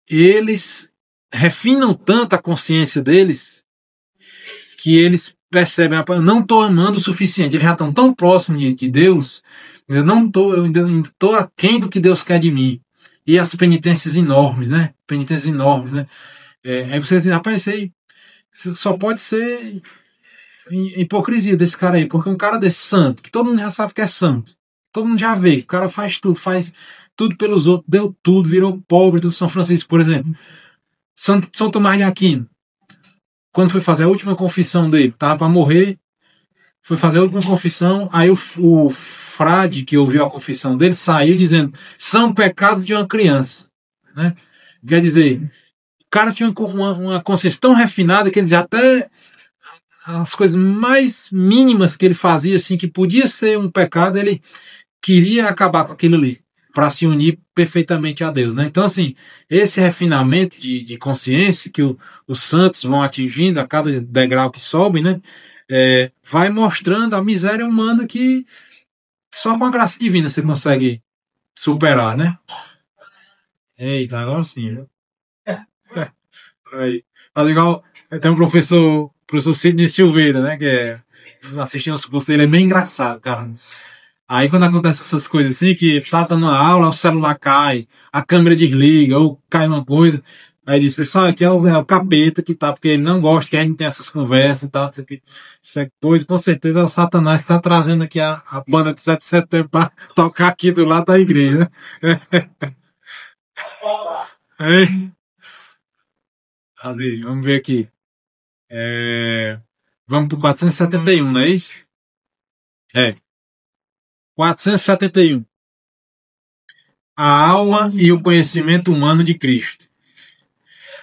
eles refinam tanto a consciência deles que eles percebem, eu não estou amando o suficiente, eles já estão tão próximos de Deus, eu ainda estou aquém do que Deus quer de mim. E as penitências enormes, né? Penitências enormes, né? Aí você diz, rapaz, isso aí só pode ser hipocrisia desse cara aí, porque um cara desse santo, que todo mundo já sabe que é santo, todo mundo já vê, o cara faz tudo pelos outros, deu tudo, virou pobre do São Francisco, por exemplo. São Tomás de Aquino, quando foi fazer a última confissão dele, estava para morrer, foi fazer a última confissão, aí o frade que ouviu a confissão dele saiu dizendo, são pecados de uma criança, né? Quer dizer, o cara tinha uma consciência tão refinada que ele dizia até as coisas mais mínimas que ele fazia, assim, que podia ser um pecado, ele queria acabar com aquilo ali, para se unir perfeitamente a Deus, né? Então, assim, esse refinamento de consciência que os santos vão atingindo a cada degrau que sobem, né? Vai mostrando a miséria humana que só com a graça divina você consegue superar, né? Eita, agora sim, né? Mas igual, tem um professor Sidney Silveira, né? Que assistindo os cursos dele, é bem engraçado, cara. Aí quando acontece essas coisas assim, que tá dando uma aula, o celular cai, a câmera desliga, ou cai uma coisa, aí diz, pessoal, aqui é o capeta que tá, porque ele não gosta que a gente tenha essas conversas e tal, isso é coisa, com certeza é o Satanás que tá trazendo aqui a banda de 7 de setembro pra tocar aqui do lado da igreja, né? Ali, vamos ver aqui. Vamos pro 471, não é isso? 471. A alma e o conhecimento humano de Cristo.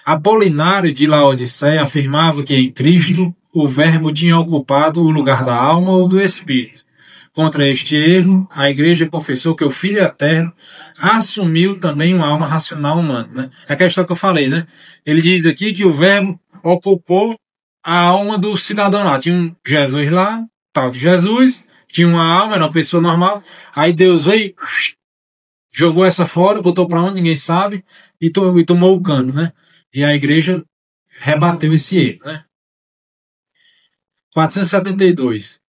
Apolinário de Laodiceia afirmava que em Cristo o Verbo tinha ocupado o lugar da alma ou do espírito. Contra este erro, a Igreja confessou que o Filho Eterno assumiu também uma alma racional humana, né? É a questão que eu falei, né? Ele diz aqui que o Verbo ocupou a alma do cidadão lá. Tinha um Jesus lá, tal de Jesus, tinha uma alma, era uma pessoa normal. Aí Deus veio, jogou essa fora, botou para onde ninguém sabe e tomou o canto, né? E a Igreja rebateu esse erro, né? 472.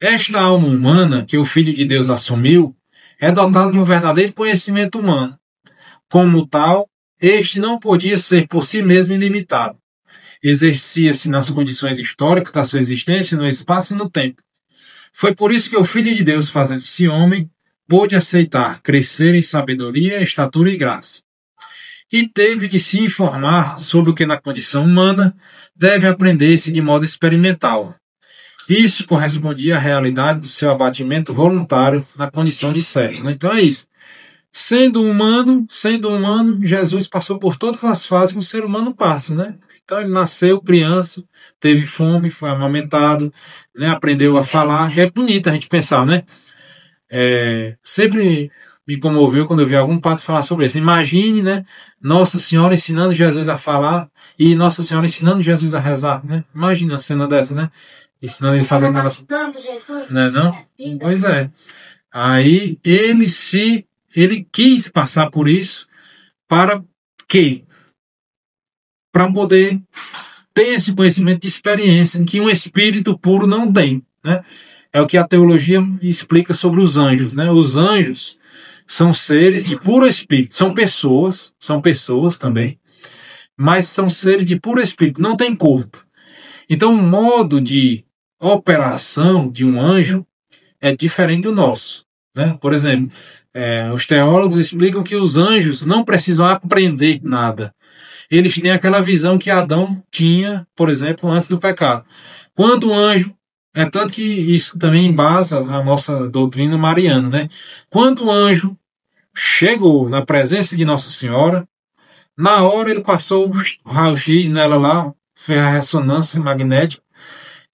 Esta alma humana que o Filho de Deus assumiu é dotada de um verdadeiro conhecimento humano. Como tal, este não podia ser por si mesmo ilimitado. Exercia-se nas condições históricas da sua existência, no espaço e no tempo. Foi por isso que o Filho de Deus, fazendo-se homem, pôde aceitar crescer em sabedoria, estatura e graça. E teve de se informar sobre o que na condição humana deve aprender-se de modo experimental. Isso correspondia à realidade do seu abatimento voluntário na condição de servo. Então é isso. Sendo humano, Jesus passou por todas as fases que o ser humano passa, né? Então ele nasceu criança, teve fome, foi amamentado, né? Aprendeu a falar. É bonito a gente pensar, né? Sempre me comoveu quando eu vi algum padre falar sobre isso. Imagine, né? Nossa Senhora ensinando Jesus a falar e Nossa Senhora ensinando Jesus a rezar, né? Imagina a cena dessa, né? Ensinando ele a fazer aquela... Não é não? Pois é. Aí ele quis passar por isso para quê? Para poder ter esse conhecimento de experiência que um espírito puro não tem, né? É o que a teologia explica sobre os anjos, né? Os anjos são seres de puro espírito, são pessoas também, mas são seres de puro espírito, não tem corpo. Então o modo de operação de um anjo é diferente do nosso, né? Por exemplo, os teólogos explicam que os anjos não precisam aprender nada. Eles têm aquela visão que Adão tinha, por exemplo, antes do pecado. Quando o anjo, tanto que isso também embasa a nossa doutrina mariana, né? Quando o anjo chegou na presença de Nossa Senhora, Na hora ele passou o raio-x nela lá, fez a ressonância magnética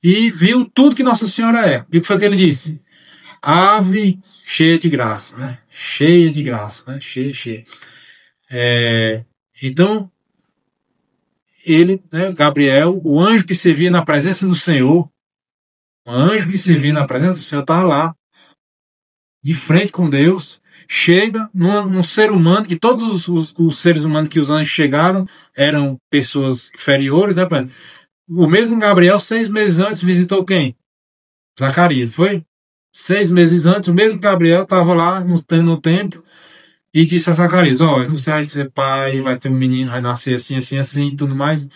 e viu tudo que Nossa Senhora é. E o que foi que ele disse? Ave cheia de graça, né? Cheia de graça, né? Cheia. Então, ele, né, Gabriel, o anjo que servia na presença do Senhor, o anjo que servia na presença do Senhor estava lá, de frente com Deus, chega num ser humano, que todos os seres humanos que os anjos chegaram eram pessoas inferiores, né? O mesmo Gabriel, 6 meses antes, visitou quem? Zacarias, foi? 6 meses antes, o mesmo Gabriel estava lá no templo e disse a Zacarias, olha, você vai ser pai, vai ter um menino, vai nascer assim, assim, assim, e tudo mais.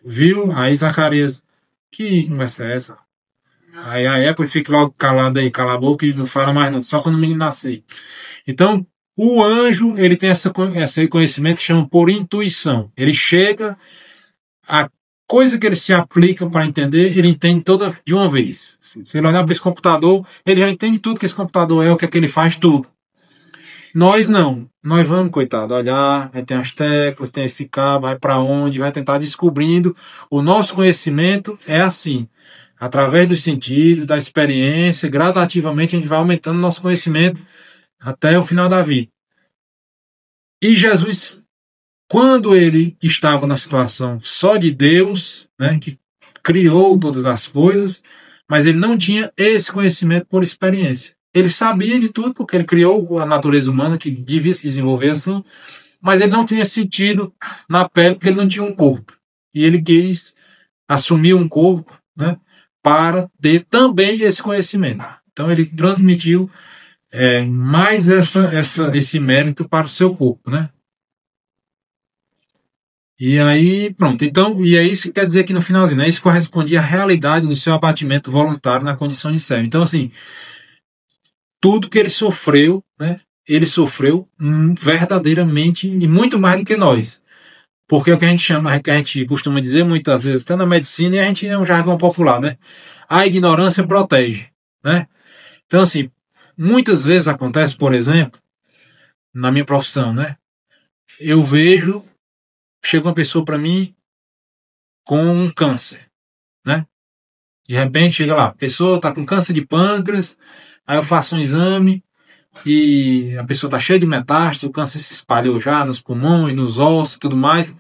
Viu? Aí Zacarias, que conversa é essa? Aí a época fica logo calado aí, cala a boca e não fala mais nada, só quando o menino nascer. Então, o anjo, ele tem esse conhecimento que chama por intuição. Ele chega, a coisa que ele se aplica para entender, ele entende toda de uma vez. Se ele olhar para esse computador, ele já entende tudo que esse computador é, o que é que ele faz, tudo. Nós não. Nós vamos, coitado, olhar, aí tem as teclas, tem esse cabo, vai para onde, vai tentar descobrindo. O nosso conhecimento é assim. Através dos sentidos, da experiência, gradativamente a gente vai aumentando nosso conhecimento até o final da vida. E Jesus, quando ele estava na situação só de Deus, né, que criou todas as coisas, mas ele não tinha esse conhecimento por experiência. Ele sabia de tudo, porque ele criou a natureza humana, que devia se desenvolver assim, mas ele não tinha sentido na pele, porque ele não tinha um corpo. E ele quis assumir um corpo, né, para ter também esse conhecimento. Então ele transmitiu mais esse mérito para o seu corpo, né? E aí, pronto. Então, e é isso que quer dizer aqui no finalzinho, né? Isso correspondia à realidade do seu abatimento voluntário na condição de servo. Então, assim, tudo que ele sofreu, né? Ele sofreu verdadeiramente e muito mais do que nós. Porque é o que a gente chama, que a gente costuma dizer muitas vezes, até na medicina, e a gente é um jargão popular, né? A ignorância protege, né? Então, assim, muitas vezes acontece, por exemplo, na minha profissão, né? Eu vejo, chega uma pessoa para mim com um câncer, né? De repente chega lá, a pessoa está com câncer de pâncreas, aí eu faço um exame e a pessoa está cheia de metástase, o câncer se espalhou já nos pulmões, nos ossos e tudo mais.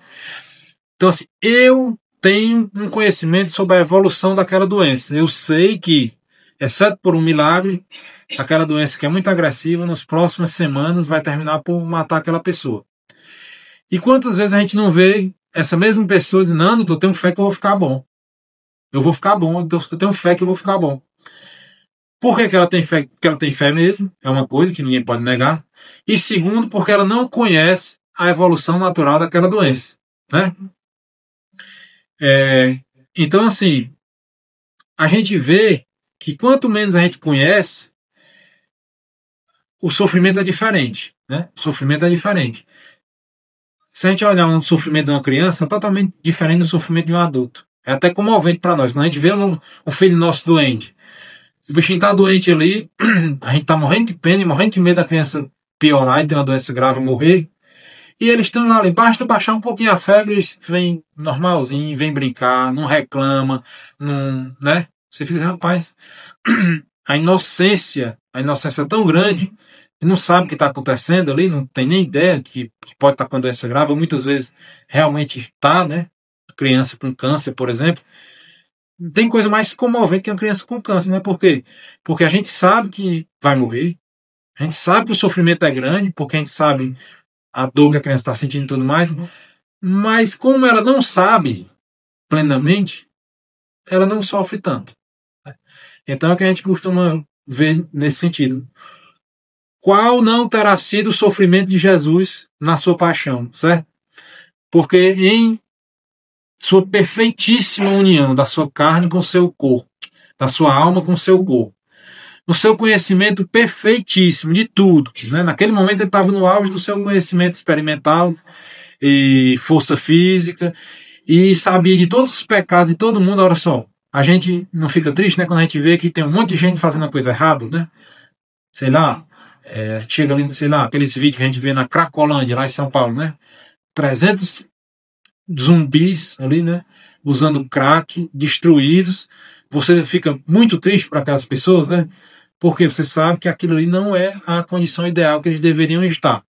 Então, assim, eu tenho um conhecimento sobre a evolução daquela doença. Eu sei que, exceto por um milagre, aquela doença que é muito agressiva, nas próximas semanas vai terminar por matar aquela pessoa. E quantas vezes a gente não vê essa mesma pessoa dizendo, não, doutor, eu tenho fé que eu vou ficar bom. Eu vou ficar bom, eu tenho fé que eu vou ficar bom. Por que ela tem fé? Porque ela tem fé mesmo, é uma coisa que ninguém pode negar. E segundo, porque ela não conhece a evolução natural daquela doença, né? Então, assim, a gente vê que quanto menos a gente conhece, o sofrimento é diferente, né? O sofrimento é diferente. Se a gente olhar um sofrimento de uma criança, é totalmente diferente do sofrimento de um adulto. É até comovente para nós. Quando a gente vê um filho nosso doente, o bichinho tá doente ali, a gente tá morrendo de pena e morrendo de medo da criança piorar e ter uma doença grave e morrer. E eles estão lá, basta baixar um pouquinho a febre, eles vêm normalzinho, vêm brincar, não reclama, não, né? Você fica, rapaz, a inocência é tão grande, que não sabe o que está acontecendo ali, não tem nem ideia que pode estar com a doença grave, muitas vezes realmente está, né? Criança com câncer, por exemplo. Não tem coisa mais comovente que uma criança com câncer, né? Por quê? Porque a gente sabe que vai morrer, a gente sabe que o sofrimento é grande, porque a gente sabe a dor que a criança está sentindo e tudo mais, mas como ela não sabe plenamente, ela não sofre tanto. Então é o que a gente costuma ver nesse sentido. Qual não terá sido o sofrimento de Jesus na sua paixão, certo? Porque em sua perfeitíssima união da sua carne com o seu corpo, da sua alma com o seu corpo, no seu conhecimento perfeitíssimo de tudo, né? Naquele momento ele estava no auge do seu conhecimento experimental e força física e sabia de todos os pecados de todo mundo. Olha só, a gente não fica triste, né, quando a gente vê que tem um monte de gente fazendo a coisa errada, né? Sei lá, chega ali, sei lá, aqueles vídeos que a gente vê na Cracolândia, lá em São Paulo, né? 300 zumbis ali, né? Usando crack, destruídos. Você fica muito triste para aquelas pessoas, né? Porque você sabe que aquilo ali não é a condição ideal que eles deveriam estar.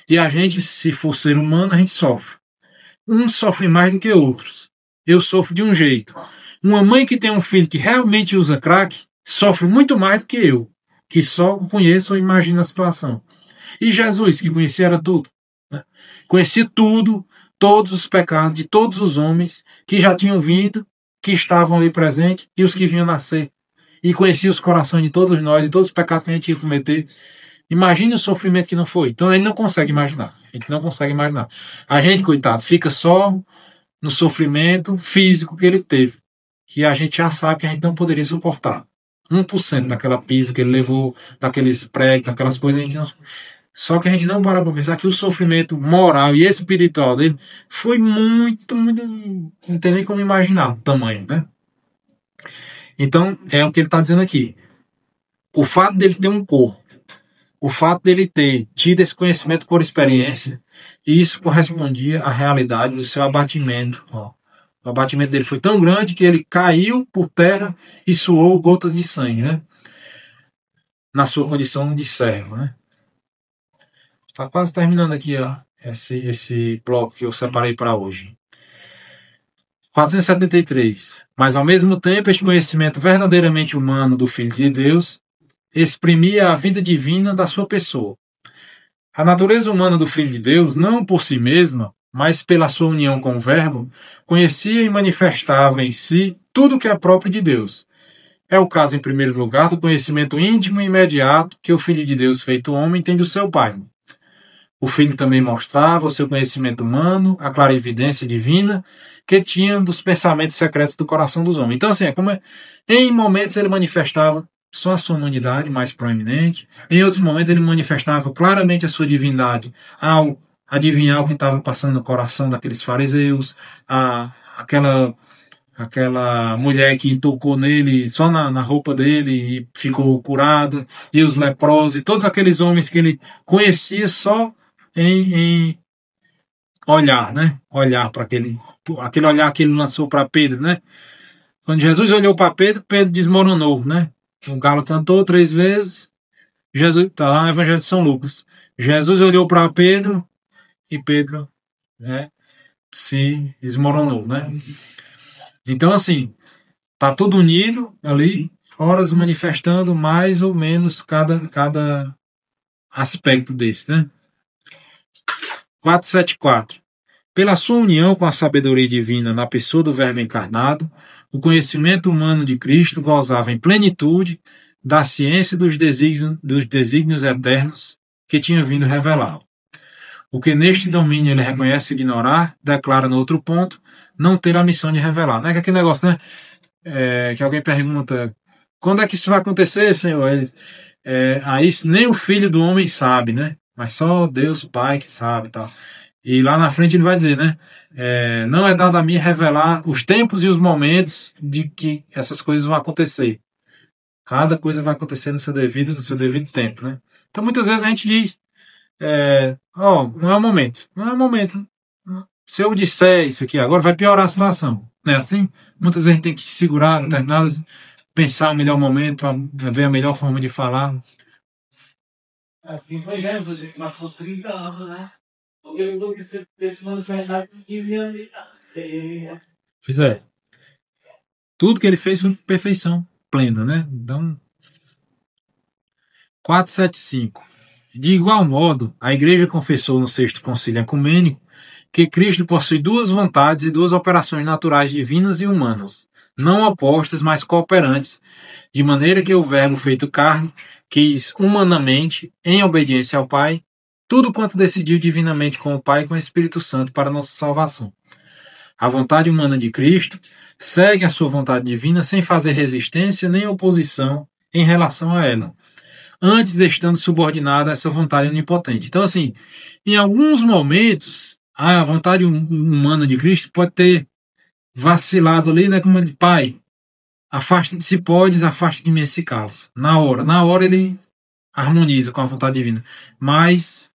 E a gente, se for ser humano, a gente sofre. Uns sofrem mais do que outros. Eu sofro de um jeito. Uma mãe que tem um filho que realmente usa crack sofre muito mais do que eu, que só conheço ou imagino a situação. E Jesus, que conhecia era tudo, né? Conhecia tudo, todos os pecados de todos os homens que já tinham vindo, que estavam ali presentes e os que vinham nascer. E conhecia os corações de todos nós e todos os pecados que a gente ia cometer. Imagine o sofrimento que não foi. Então a gente não consegue imaginar. A gente não consegue imaginar. A gente, coitado, fica só no sofrimento físico que ele teve, que a gente já sabe que a gente não poderia suportar. 1% daquela pisa que ele levou, daqueles pregos, daquelas coisas, a gente não... Só que a gente não para pensar que o sofrimento moral e espiritual dele foi muito, muito... Não tem nem como imaginar o tamanho, né? Então, é o que ele está dizendo aqui. O fato dele ter um corpo, o fato dele ter tido esse conhecimento por experiência, isso correspondia à realidade do seu abatimento. Ó. O abatimento dele foi tão grande que ele caiu por terra e suou gotas de sangue, né? Na sua condição de servo, né? Está quase terminando aqui, ó, esse bloco que eu separei para hoje. 473. Mas ao mesmo tempo, este conhecimento verdadeiramente humano do Filho de Deus exprimia a vida divina da sua pessoa. A natureza humana do Filho de Deus, não por si mesma, mas pela sua união com o Verbo, conhecia e manifestava em si tudo o que é próprio de Deus. É o caso, em primeiro lugar, do conhecimento íntimo e imediato que o Filho de Deus feito homem tem do seu Pai. O Filho também mostrava o seu conhecimento humano, a clarividência divina que tinha dos pensamentos secretos do coração dos homens. Então, assim, em momentos ele manifestava só a sua humanidade mais proeminente, em outros momentos ele manifestava claramente a sua divindade ao adivinhar o que estava passando no coração daqueles fariseus, aquela mulher que tocou nele, só na roupa dele e ficou curada, e os leprosos, e todos aqueles homens que ele conhecia só em olhar, né? Olhar para aquele olhar que ele lançou para Pedro, né? Quando Jesus olhou para Pedro, Pedro desmoronou, né? O galo cantou 3 vezes. Jesus está lá no Evangelho de São Lucas. Jesus olhou para Pedro e Pedro, né, se desmoronou, né? Então, assim, tá tudo unido ali, horas manifestando mais ou menos cada aspecto desse, né? 474. Pela sua união com a sabedoria divina na pessoa do Verbo encarnado, o conhecimento humano de Cristo gozava em plenitude da ciência dos desígnios eternos que tinha vindo revelá-lo. O que neste domínio ele reconhece ignorar, declara no outro ponto, não ter a missão de revelar. Não é que aquele negócio, né? Que alguém pergunta, quando é que isso vai acontecer, Senhor? Aí nem o Filho do Homem sabe, né? Mas só Deus, o Pai, que sabe e tal. E lá na frente ele vai dizer, né? Não é dado a mim revelar os tempos e os momentos de que essas coisas vão acontecer. Cada coisa vai acontecer no seu devido tempo, né? Então muitas vezes a gente diz, não é o momento. Não é o momento. Se eu disser isso aqui agora, vai piorar a situação. Não é assim? Muitas vezes a gente tem que segurar determinadas, pensar o melhor momento, para ver a melhor forma de falar. Assim foi mesmo, a gente passou 30 anos, né? Eu não que você desse manifestar com 15 anos de idade. Pois é. Tudo que ele fez foi perfeição plena, né? Então, 475. De igual modo, a Igreja confessou no Sexto Concílio Ecumênico que Cristo possui 2 vontades e 2 operações naturais divinas e humanas, não opostas, mas cooperantes, de maneira que o Verbo feito carne quis humanamente, em obediência ao Pai, tudo quanto decidiu divinamente com o Pai e com o Espírito Santo para nossa salvação. A vontade humana de Cristo segue a sua vontade divina sem fazer resistência nem oposição em relação a ela, antes estando subordinada a essa vontade onipotente. Então, assim, em alguns momentos, a vontade humana de Cristo pode ter vacilado ali, né? Como ele, Pai, afaste, se podes, afaste de mim esse cálice. Na hora ele harmoniza com a vontade divina. Mas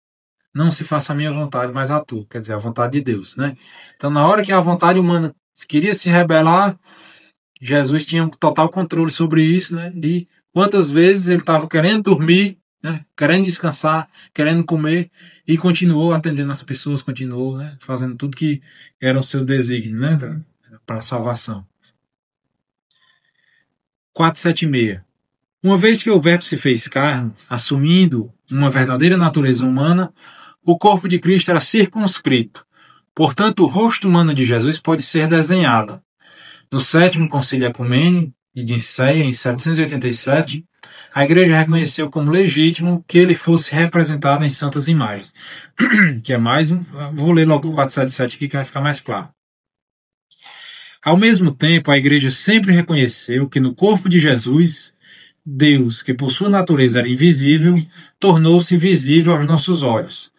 não se faça a minha vontade, mas a tua, quer dizer, a vontade de Deus, né? Então, na hora que a vontade humana queria se rebelar, Jesus tinha um total controle sobre isso, né? E quantas vezes ele estava querendo dormir, né? Querendo descansar, querendo comer, e continuou atendendo as pessoas, continuou, né? Fazendo tudo que era o seu desígnio, né? Para a salvação. 476. Uma vez que o Verbo se fez carne, assumindo uma verdadeira natureza humana, o corpo de Cristo era circunscrito. Portanto, o rosto humano de Jesus pode ser desenhado. No sétimo concílio ecumênico de Nicéia, em 787, a Igreja reconheceu como legítimo que ele fosse representado em santas imagens. Que é mais um. Vou ler logo o 477 aqui que vai ficar mais claro. Ao mesmo tempo, a Igreja sempre reconheceu que no corpo de Jesus, Deus, que por sua natureza era invisível, tornou-se visível aos nossos olhos.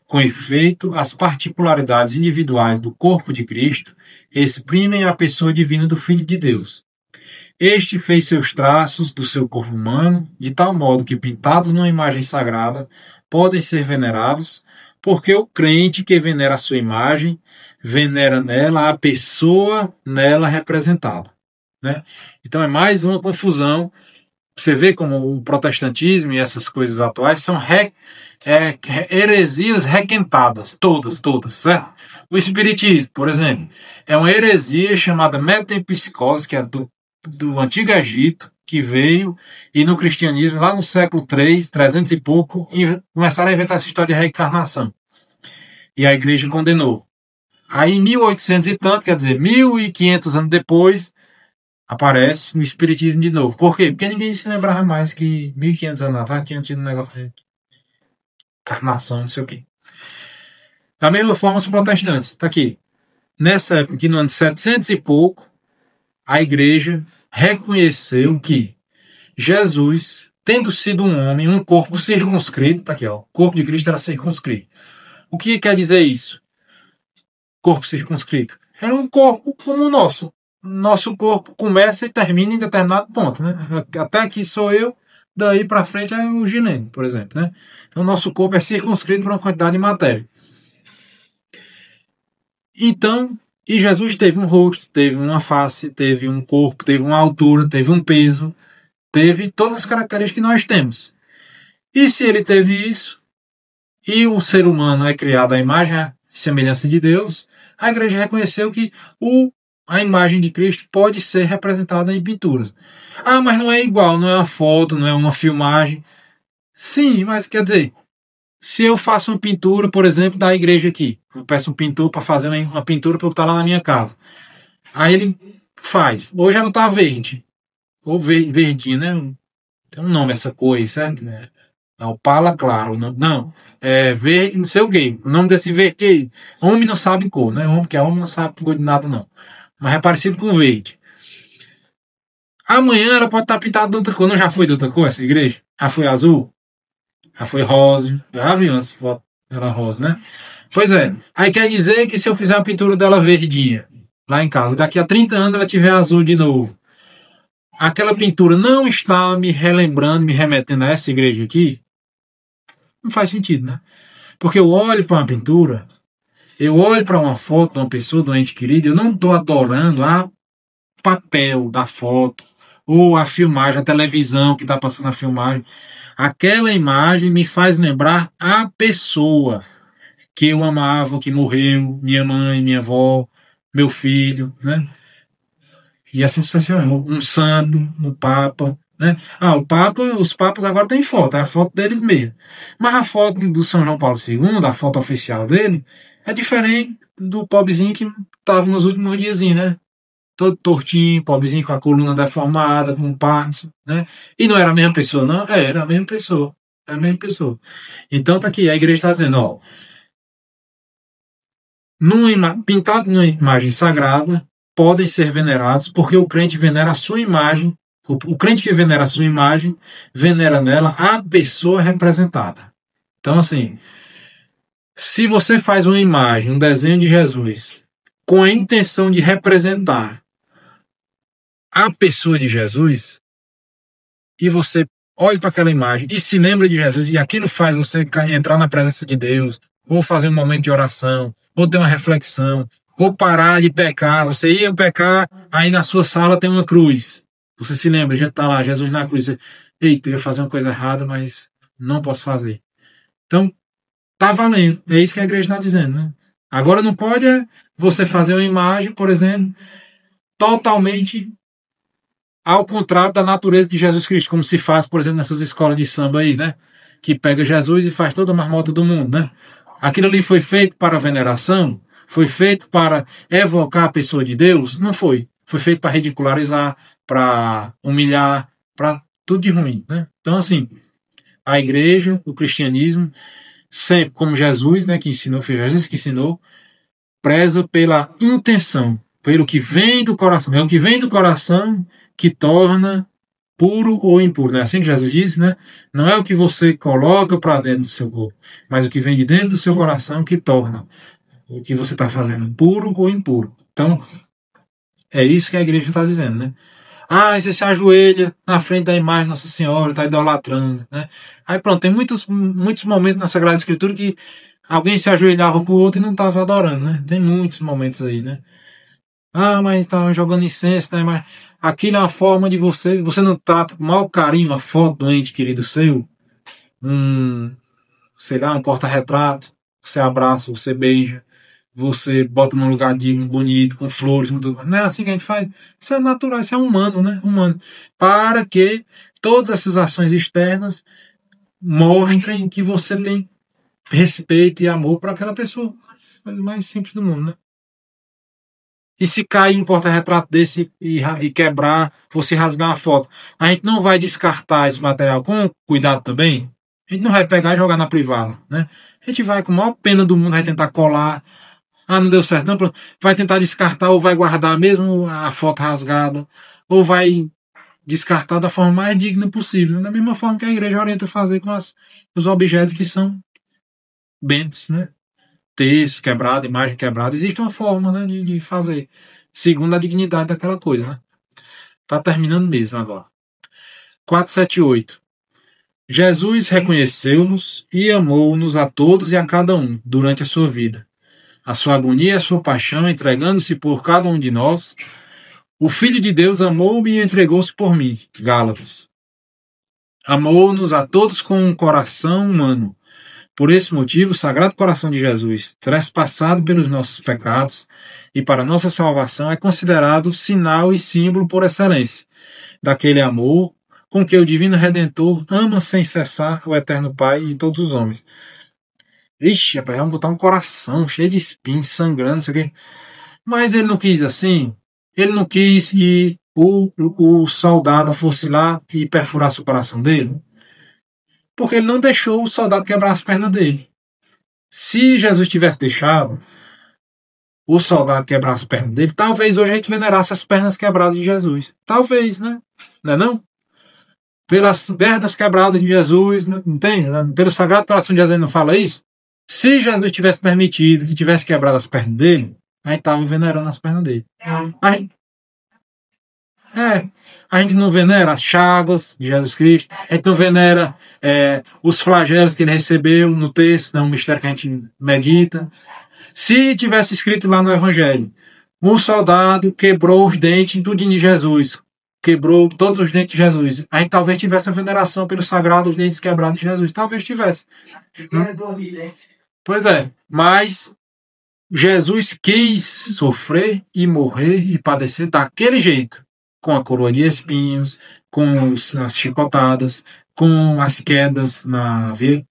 Com efeito, as particularidades individuais do corpo de Cristo exprimem a pessoa divina do Filho de Deus. Este fez seus traços do seu corpo humano, de tal modo que, pintados numa imagem sagrada, podem ser venerados, porque o crente que venera a sua imagem, venera nela a pessoa nela representada. Né? Então é mais uma confusão. Você vê como o protestantismo e essas coisas atuais são heresias requentadas, todas, certo? O espiritismo, por exemplo, é uma heresia chamada metempsicose, que é do Antigo Egito, que veio, e no cristianismo, lá no século III, 300 e pouco, começaram a inventar essa história de reencarnação. E a igreja condenou. Aí em 1800 e tanto, quer dizer, 1500 anos depois, aparece o espiritismo de novo. Por quê? Porque ninguém se lembrava mais que 1500 anos atrás tinha tido um negócio de encarnação, não sei o quê. Da mesma forma, os protestantes. Está aqui. Nessa época, aqui no ano 700 e pouco, a igreja reconheceu que Jesus, tendo sido um homem, um corpo circunscrito, está aqui, ó, o corpo de Cristo era circunscrito. O que quer dizer isso? Corpo circunscrito. Era um corpo como o nosso. Nosso corpo começa e termina em determinado ponto, né? Até aqui sou eu, daí para frente é o Gilene, por exemplo, né? Então nosso corpo é circunscrito por uma quantidade de matéria. Então, e Jesus teve um rosto, teve uma face, teve um corpo, teve uma altura, teve um peso, teve todas as características que nós temos. E se ele teve isso, e o ser humano é criado à imagem e semelhança de Deus, a igreja reconheceu que a imagem de Cristo pode ser representada em pinturas. Ah, mas não é igual, não é uma foto, não é uma filmagem. Sim, mas quer dizer, se eu faço uma pintura, por exemplo, da igreja aqui, eu peço um pintor para fazer uma pintura para eu estar lá na minha casa. Aí ele faz. Hoje ela está verde. Ou verdinha, né? Tem um nome essa cor aí, certo? É opala claro. Não, é verde, não sei o quê. O nome desse verde aí. Homem não sabe cor, né? Homem não sabe cor de nada, não. Mas é parecido com verde. Amanhã ela pode estar pintada de outra cor. Não já foi de outra cor essa igreja? Já foi azul? Já foi rosa? Já vi umas fotos dela rosa, né? Pois é. Aí quer dizer que se eu fizer a pintura dela verdinha lá em casa, daqui a 30 anos ela tiver azul de novo. Aquela pintura não está me relembrando, me remetendo a essa igreja aqui? Não faz sentido, né? Porque eu olho para uma pintura, eu olho para uma foto de uma pessoa, de um ente querido, eu não estou adorando a papel da foto, ou a filmagem, a televisão que está passando a filmagem. Aquela imagem me faz lembrar a pessoa que eu amava, que morreu, minha mãe, minha avó, meu filho, né? E assim sucessivamente. Um santo, um papa, né? Os papas agora têm foto, é a foto deles mesmo. Mas a foto do São João Paulo II, a foto oficial dele, é diferente do pobrezinho que estava nos últimos dias, né? Todo tortinho, pobrezinho com a coluna deformada, com um Parkinson, né? E não era a mesma pessoa, não? Era a mesma pessoa. É a mesma pessoa. Então tá aqui, a igreja está dizendo, ó, pintado numa imagem sagrada, podem ser venerados, porque o crente venera a sua imagem, o crente que venera a sua imagem, venera nela a pessoa representada. Então, assim, se você faz uma imagem, um desenho de Jesus, com a intenção de representar a pessoa de Jesus, e você olhe para aquela imagem e se lembre de Jesus, e aquilo faz você entrar na presença de Deus, ou fazer um momento de oração, ou ter uma reflexão, ou parar de pecar. Você ia pecar, aí na sua sala tem uma cruz. Você se lembra, já está lá, Jesus na cruz. Eita, eu ia fazer uma coisa errada, mas não posso fazer. Então, tá valendo. É isso que a igreja está dizendo, né? Agora não pode você fazer uma imagem, por exemplo, totalmente ao contrário da natureza de Jesus Cristo, como se faz, por exemplo, nessas escolas de samba aí, né? Que pega Jesus e faz toda a marmota do mundo, né? Aquilo ali foi feito para veneração? Foi feito para evocar a pessoa de Deus? Não foi. Foi feito para ridicularizar, para humilhar, para tudo de ruim, né? Então, assim, a igreja, o cristianismo, sempre como Jesus, né, que ensinou, foi Jesus que ensinou, preza pela intenção, pelo que vem do coração. É o que vem do coração que torna puro ou impuro. Não é assim que Jesus disse, né? Não é o que você coloca para dentro do seu corpo, mas o que vem de dentro do seu coração que torna o que você está fazendo puro ou impuro. Então, é isso que a igreja está dizendo, né? Ah, você se ajoelha na frente da imagem de Nossa Senhora, está idolatrando, né? Aí pronto, tem muitos momentos na Sagrada Escritura que alguém se ajoelhava para o outro e não estava adorando, né? Tem muitos momentos aí, né? Ah, mas estava jogando incenso, né? Mas aquilo é uma forma de você não trata com mau carinho uma foto do ente querido seu, sei lá, um porta-retrato, você abraça, você beija, você bota num lugar digno, bonito, com flores, com tudo. Não é assim que a gente faz. Isso é natural, isso é humano, né? Humano. Para que todas essas ações externas mostrem que você tem respeito e amor para aquela pessoa. É o mais simples do mundo, né? E se cair um porta-retrato desse e quebrar, você rasgar uma foto, a gente não vai descartar esse material com cuidado também? A gente não vai pegar e jogar na privada, né? A gente vai, com a maior pena do mundo, vai tentar colar. Ah, não deu certo, não. Vai tentar descartar ou vai guardar mesmo a foto rasgada, ou vai descartar da forma mais digna possível. Da mesma forma que a igreja orienta a fazer com os objetos que são bentos, né? Texto quebrado, imagem quebrada. Existe uma forma, né, de fazer, segundo a dignidade daquela coisa, né? Tá terminando mesmo agora. 478. Jesus reconheceu-nos e amou-nos a todos e a cada um durante a sua vida. A sua agonia e a sua paixão, entregando-se por cada um de nós. O Filho de Deus amou-me e entregou-se por mim. Gálatas. Amou-nos a todos com um coração humano. Por esse motivo, o Sagrado Coração de Jesus, trespassado pelos nossos pecados e para nossa salvação, é considerado sinal e símbolo por excelência daquele amor com que o Divino Redentor ama sem cessar o Eterno Pai e todos os homens. Ixi, rapaz, vamos botar um coração cheio de espinhos, sangrando, não sei o quê. Mas ele não quis assim. Ele não quis que o soldado fosse lá e perfurasse o coração dele. Porque ele não deixou o soldado quebrar as pernas dele. Se Jesus tivesse deixado o soldado quebrar as pernas dele, talvez hoje a gente venerasse as pernas quebradas de Jesus. Talvez, né? Não é não? Pelas pernas quebradas de Jesus, né? Entende? Pelo Sagrado Coração de Jesus, ele não fala isso? Se Jesus tivesse permitido que tivesse quebrado as pernas dele, a gente estava venerando as pernas dele. A gente não venera as chagas de Jesus Cristo, a gente não venera os flagelos que ele recebeu no texto, né, um mistério que a gente medita. Se tivesse escrito lá no Evangelho, um soldado quebrou os dentes de Jesus, quebrou todos os dentes de Jesus, a gente talvez tivesse a veneração pelos sagrados dentes quebrados de Jesus, talvez tivesse. Pois é, mas Jesus quis sofrer e morrer e padecer daquele jeito, com a coroa de espinhos, com as chicotadas, com as quedas na via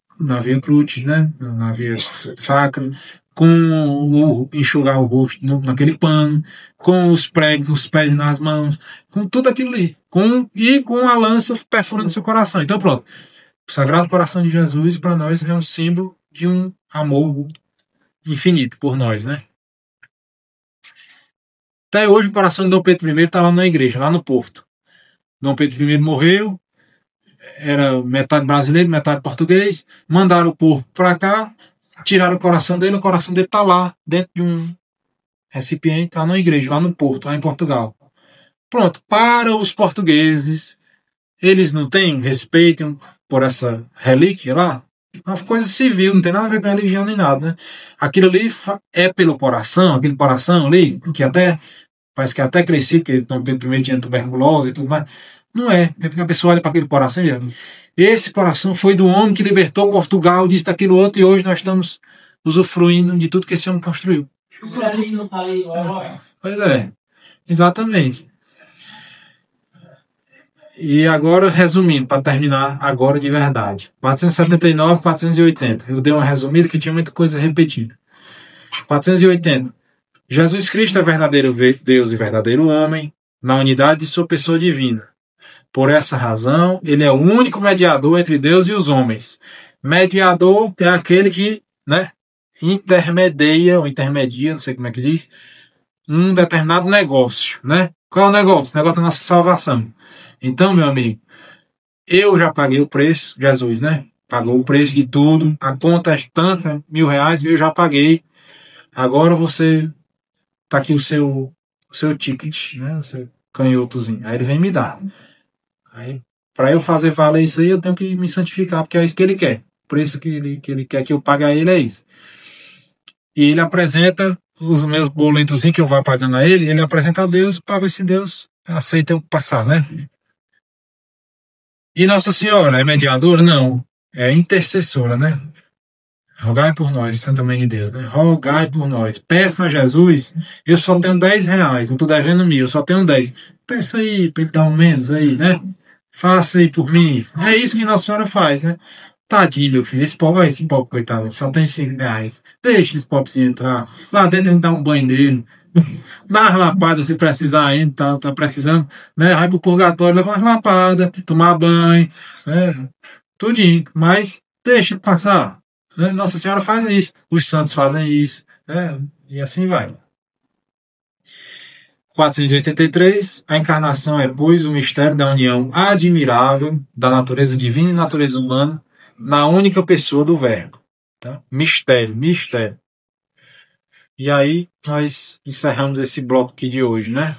crucis, né? Na via sacra, com o enxugar o rosto naquele pano, com os pregos nos pés e nas mãos, com tudo aquilo ali, com a lança perfurando seu coração. Então pronto, o Sagrado Coração de Jesus para nós é um símbolo de um amor infinito por nós, né? Até hoje o coração de Dom Pedro I está lá na igreja, lá no Porto. Dom Pedro I morreu, era metade brasileiro, metade português, mandaram o corpo para cá, tiraram o coração dele está lá, dentro de um recipiente, lá na igreja, lá no Porto, lá em Portugal. Pronto, para os portugueses, eles não têm respeito por essa relíquia lá? É uma coisa civil, não tem nada a ver com religião nem nada, né? Aquilo ali é pelo coração, aquele coração ali, que até parece que até cresci, porque Dom Pedro I tinha tuberculose e tudo mais. Não é porque a pessoa olha para aquele coração e diz, esse coração foi do homem que libertou Portugal, disse daquilo outro, e hoje nós estamos usufruindo de tudo que esse homem construiu. Pois é, exatamente. E agora, resumindo, para terminar agora de verdade. 479, 480. Eu dei uma resumida que tinha muita coisa repetida. 480. Jesus Cristo é verdadeiro Deus e verdadeiro homem, na unidade de sua pessoa divina. Por essa razão, ele é o único mediador entre Deus e os homens. Mediador é aquele que, né, intermedia, ou intermedia, não sei como é que diz, um determinado negócio, né? Qual é o negócio? O negócio da nossa salvação. Então, meu amigo, eu já paguei o preço, Jesus, né? Pagou o preço de tudo, a conta é tanto, R$ 1.000, eu já paguei. Agora você, tá aqui o seu ticket, né? O seu canhotozinho. Aí ele vem me dar. Aí, para eu fazer valer isso aí, eu tenho que me santificar, porque é isso que ele quer. Por isso que ele quer que eu pague a ele, é isso. E ele apresenta os meus boletos que eu vou pagando a ele apresenta a Deus para ver se Deus aceita eu passar, né? E Nossa Senhora é mediadora? Não. É intercessora, né? Rogai por nós, Santa Mãe de Deus, né? Rogai por nós. Peça a Jesus, eu só tenho R$ 10, eu estou devendo 1.000, eu só tenho 10. Peça aí, para ele dar um menos aí, né? Faça aí por mim. É isso que Nossa Senhora faz, né? Tadinho, meu filho, esse pobre, coitado, só tem R$ 5. Deixa esse pobrezinho entrar. Lá dentro a gente dá um banho nele. Dá umas lapadas se precisar ainda, tá precisando, né? Vai pro purgatório, levar umas lapadas, tomar banho, né? Tudinho. Mas deixa passar. Né? Nossa Senhora faz isso. Os santos fazem isso. Né? E assim vai. 483. A encarnação é, pois, o mistério da união admirável da natureza divina e natureza humana na única pessoa do Verbo. Tá? Mistério. E aí nós encerramos esse bloco aqui de hoje, né?